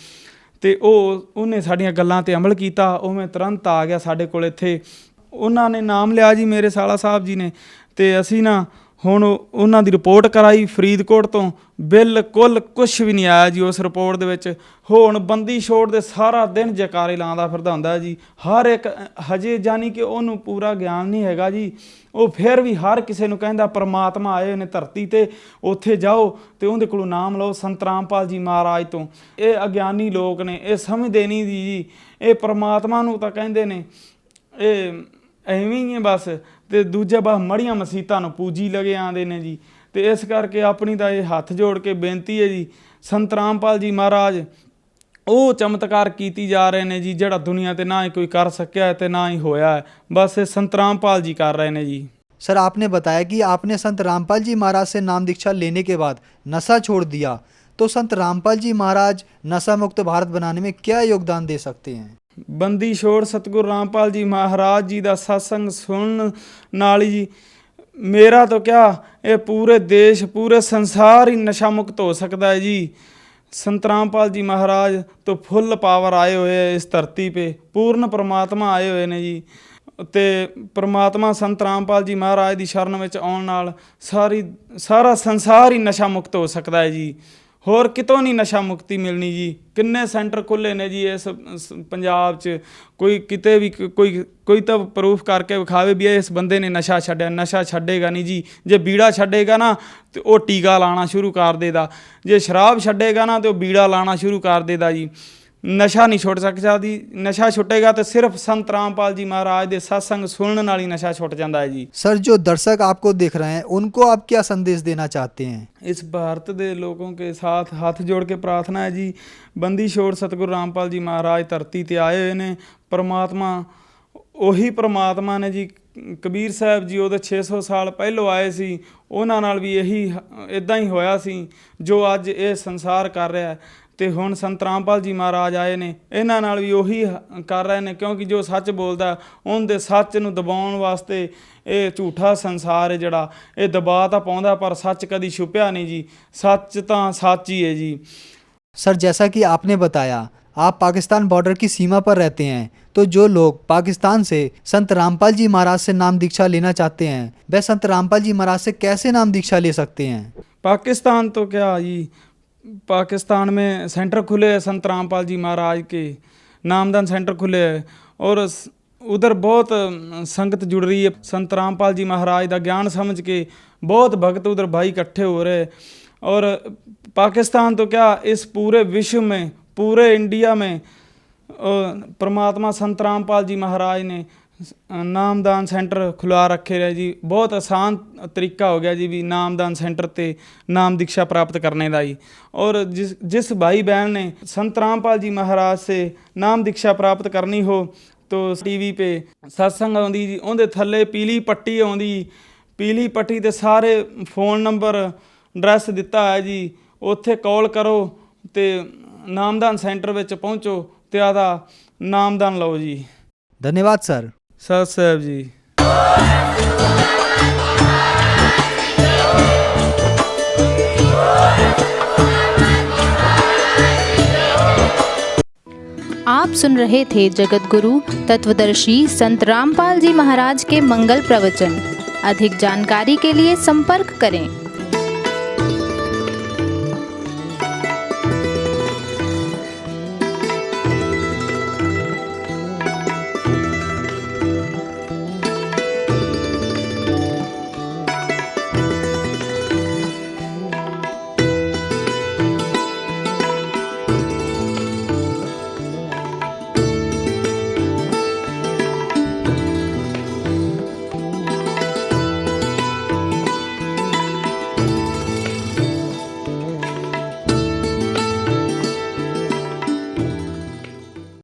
ਤੇ ਉਹਨੇ ਸਾਡੀਆਂ ਗੱਲਾਂ ਤੇ ਅਮਲ ਕੀਤਾ। ਉਹ ਮੈਂ ਤੁਰੰਤ ਆ ਗਿਆ ਸਾਡੇ ਕੋਲ ਇੱਥੇ। ਉਹਨਾਂ ਨੇ ਨਾਮ ਲਿਆ ਜੀ ਮੇਰੇ ਸਾਲਾ ਸਾਹਿਬ ਜੀ ਨੇ। ਤੇ ਅਸੀਂ ਨਾ ਹੁਣ ਉਹਨਾਂ ਦੀ ਰਿਪੋਰਟ ਕਰਾਈ ਫਰੀਦਕੋਟ ਤੋਂ, ਬਿਲਕੁਲ ਕੁਛ ਵੀ ਨਹੀਂ ਆਇਆ ਜੀ ਉਸ ਰਿਪੋਰਟ ਦੇ ਵਿੱਚ। ਹੁਣ ਬੰਦੀ ਛੋੜ ਦੇ ਸਾਰਾ ਦਿਨ ਜੈਕਾਰੇ ਲਾਉਂਦਾ ਫਿਰਦਾ ਹੁੰਦਾ ਜੀ ਹਰ ਇੱਕ। ਹਜੇ ਜਾਨੀ ਕਿ ਉਹਨੂੰ ਪੂਰਾ ਗਿਆਨ ਨਹੀਂ ਹੈਗਾ ਜੀ। ਉਹ ਫਿਰ ਵੀ ਹਰ ਕਿਸੇ ਨੂੰ ਕਹਿੰਦਾ ਪਰਮਾਤਮਾ ਆਏ ਨੇ ਧਰਤੀ ਤੇ, ਉੱਥੇ ਜਾਓ ਤੇ ਉਹਦੇ ਕੋਲੋਂ ਨਾਮ ਲਓ ਸੰਤ ਰਾਮਪਾਲ ਜੀ ਮਹਾਰਾਜ ਤੋਂ। ਇਹ ਅਗਿਆਨੀ ਲੋਕ ਨੇ, ਇਹ ਸਮਝਦੇ ਨਹੀਂ ਜੀ। ਇਹ ਪਰਮਾਤਮਾ ਨੂੰ ਤਾਂ ਕਹਿੰਦੇ ਨੇ ਇਹ ਐਵੇਂ ਹੀ ਹੈ ਬਸ। ਤੇ ਦੂਜਾ ਬਸ ਮੜੀਆਂ ਮਸੀਤਾਂ ਨੂੰ ਪੂਜੀ ਲਗੇ ਆਉਂਦੇ ਨੇ ਜੀ। ਤੇ ਇਸ ਕਰਕੇ ਆਪਣੀ ਤਾਂ ਇਹ ਹੱਥ ਜੋੜ ਕੇ ਬੇਨਤੀ ਹੈ ਜੀ, ਸੰਤ ਰਾਮਪਾਲ ਜੀ ਮਹਾਰਾਜ ਉਹ ਚਮਤਕਾਰ ਕੀਤੀ ਜਾ ਰਹੇ ਨੇ ਜੀ ਜਿਹੜਾ ਦੁਨੀਆ ਤੇ ਨਾ ही कोई कर सकिया ਤੇ ना ही होया है, बस संत रामपाल जी कर रहे हैं जी। सर आपने बताया कि आपने संत रामपाल जी महाराज से नाम दीक्षा लेने के बाद नशा छोड़ दिया, तो संत रामपाल जी महाराज नशा मुक्त भारत बनाने में क्या योगदान दे सकते हैं? ਬੰਦੀ ਛੋੜ ਸਤਿਗੁਰੂ ਰਾਮਪਾਲ ਜੀ ਮਹਾਰਾਜ ਜੀ ਦਾ ਸਤਸੰਗ ਸੁਣਨ ਨਾਲ ਹੀ ਮੇਰਾ ਤਾਂ ਕਿਆ ਇਹ ਪੂਰੇ ਦੇਸ਼ ਪੂਰੇ ਸੰਸਾਰ ਹੀ ਨਸ਼ਾ ਮੁਕਤ ਹੋ ਸਕਦਾ है जी। संत रामपाल जी महाराज तो फुल पावर आए हुए हैं इस धरती पे, पूर्ण परमात्मा आए हुए ने जी। ਤੇ परमात्मा संत रामपाल जी महाराज ਦੀ ਸ਼ਰਨ ਵਿੱਚ ਆਉਣ ਨਾਲ ਸਾਰਾ ਸੰਸਾਰ ਹੀ ਨਸ਼ਾ ਮੁਕਤ ਹੋ ਸਕਦਾ ਹੈ ਜੀ। ਹੋਰ ਕਿਤੋਂ ਨਹੀਂ ਨਸ਼ਾ ਮੁਕਤੀ ਮਿਲਣੀ ਜੀ। ਕਿੰਨੇ ਸੈਂਟਰ ਖੁੱਲ੍ਹੇ ਨੇ ਜੀ ਇਸ ਪੰਜਾਬ 'ਚ, ਕੋਈ ਕਿਤੇ ਵੀ ਕੋਈ ਤਾਂ ਪ੍ਰੂਫ ਕਰਕੇ ਵਿਖਾਵੇ ਵੀ ਇਸ ਬੰਦੇ ਨੇ ਨਸ਼ਾ ਛੱਡਿਆ। ਨਸ਼ਾ ਛੱਡੇਗਾ ਨਹੀਂ ਜੀ। ਜੇ ਬੀੜਾ ਛੱਡੇਗਾ ਨਾ ਤੇ ਉਹ ਟੀਕਾ ਲਾਣਾ ਸ਼ੁਰੂ ਕਰ ਦੇਦਾ, ਜੇ ਸ਼ਰਾਬ ਛੱਡੇਗਾ ਨਾ ਤੇ ਉਹ ਬੀੜਾ ਲਾਣਾ ਸ਼ੁਰੂ ਕਰ ਦੇਦਾ ਜੀ। नशा नहीं छुट सकता जी। नशा छुटेगा तो सिर्फ संत रामपाल जी महाराज के सत्संग सुनने नाल ही नशा छुट जाता है जी। सर जो दर्शक आपको देख रहे हैं उनको आप क्या संदेश देना चाहते हैं? इस भारत के लोगों के साथ हाथ जोड़ के प्रार्थना है जी, बंदी छोड़ सतगुरु रामपाल जी महाराज धरती ते आए हुए ने। परमात्मा ਉਹੀ परमात्मा ने जी। कबीर साहब जी ਉਹਦੇ 600 ਸਾਲ ਪਹਿਲੋਂ ਆਏ ਸੀ, ਉਹਨਾਂ ਨਾਲ ਵੀ ਇਹੀ ਇਦਾਂ ਹੀ ਹੋਇਆ ਸੀ ਜੋ ਅੱਜ ਇਹ ਸੰਸਾਰ ਕਰ ਰਿਹਾ ਹੈ। ਤੇ ਹੁਣ ਸੰਤ ਰਾਮਪਾਲ ਜੀ ਮਹਾਰਾਜ ਆਏ ਨੇ, ਇਹਨਾਂ ਨਾਲ ਵੀ ਉਹੀ ਕਰ ਰਹੇ ਨੇ, ਕਿਉਂਕਿ ਜੋ ਸੱਚ ਬੋਲਦਾ ਉਹਦੇ ਸੱਚ ਨੂੰ ਦਬਾਉਣ ਵਾਸਤੇ ਇਹ ਝੂਠਾ ਸੰਸਾਰ ਹੈ ਜਿਹੜਾ ਇਹ ਦਬਾ ਤਾਂ ਪਾਉਂਦਾ, ਪਰ ਸੱਚ ਕਦੀ ਛੁਪਿਆ ਨਹੀਂ ਜੀ। सच ਤਾਂ सच ही है जी। सर जैसा कि आपने बताया आप पाकिस्तान बॉर्डर की सीमा पर रहते हैं, तो जो लोग पाकिस्तान से संत रामपाल जी महाराज से नाम दीक्षा लेना चाहते हैं वह संत रामपाल जी महाराज से कैसे नाम दीक्षा ले सकते हैं? पाकिस्तान तो क्या जी, पाकिस्तान में सेंटर खुले हैं संत रामपाल जी महाराज के, नामदान सेंटर खुले हैं और उधर बहुत संगत जुड़ रही है। संत रामपाल जी महाराज का ज्ञान समझ के बहुत भक्त उधर भाई इकट्ठे हो रहे। और पाकिस्तान तो क्या इस पूरे विश्व में, पूरे इंडिया में परमात्मा संत रामपाल जी महाराज ने नामदान सेंटर खुला रखे रहे जी। बहुत आसान तरीका हो गया जी भी नामदान सेंटर ते नाम दीक्षा प्राप्त करने का ही। और जिस भाई बहन ने संत रामपाल जी महाराज से नाम दीक्षा प्राप्त करनी हो तो टीवी पे सत्संग आउंदी जी, उहदे थल्ले पीली पट्टी आउंदी, पीली पट्टी ते सारे फोन नंबर एड्रैस दिता है जी। उत्थे कॉल करो ते नामदान सेंटर विच पहुँचो ते आदा नामदान लो जी। धन्यवाद सर। सत साहब जी। आप सुन रहे थे जगत गुरु तत्वदर्शी संत रामपाल जी महाराज के मंगल प्रवचन। अधिक जानकारी के लिए संपर्क करें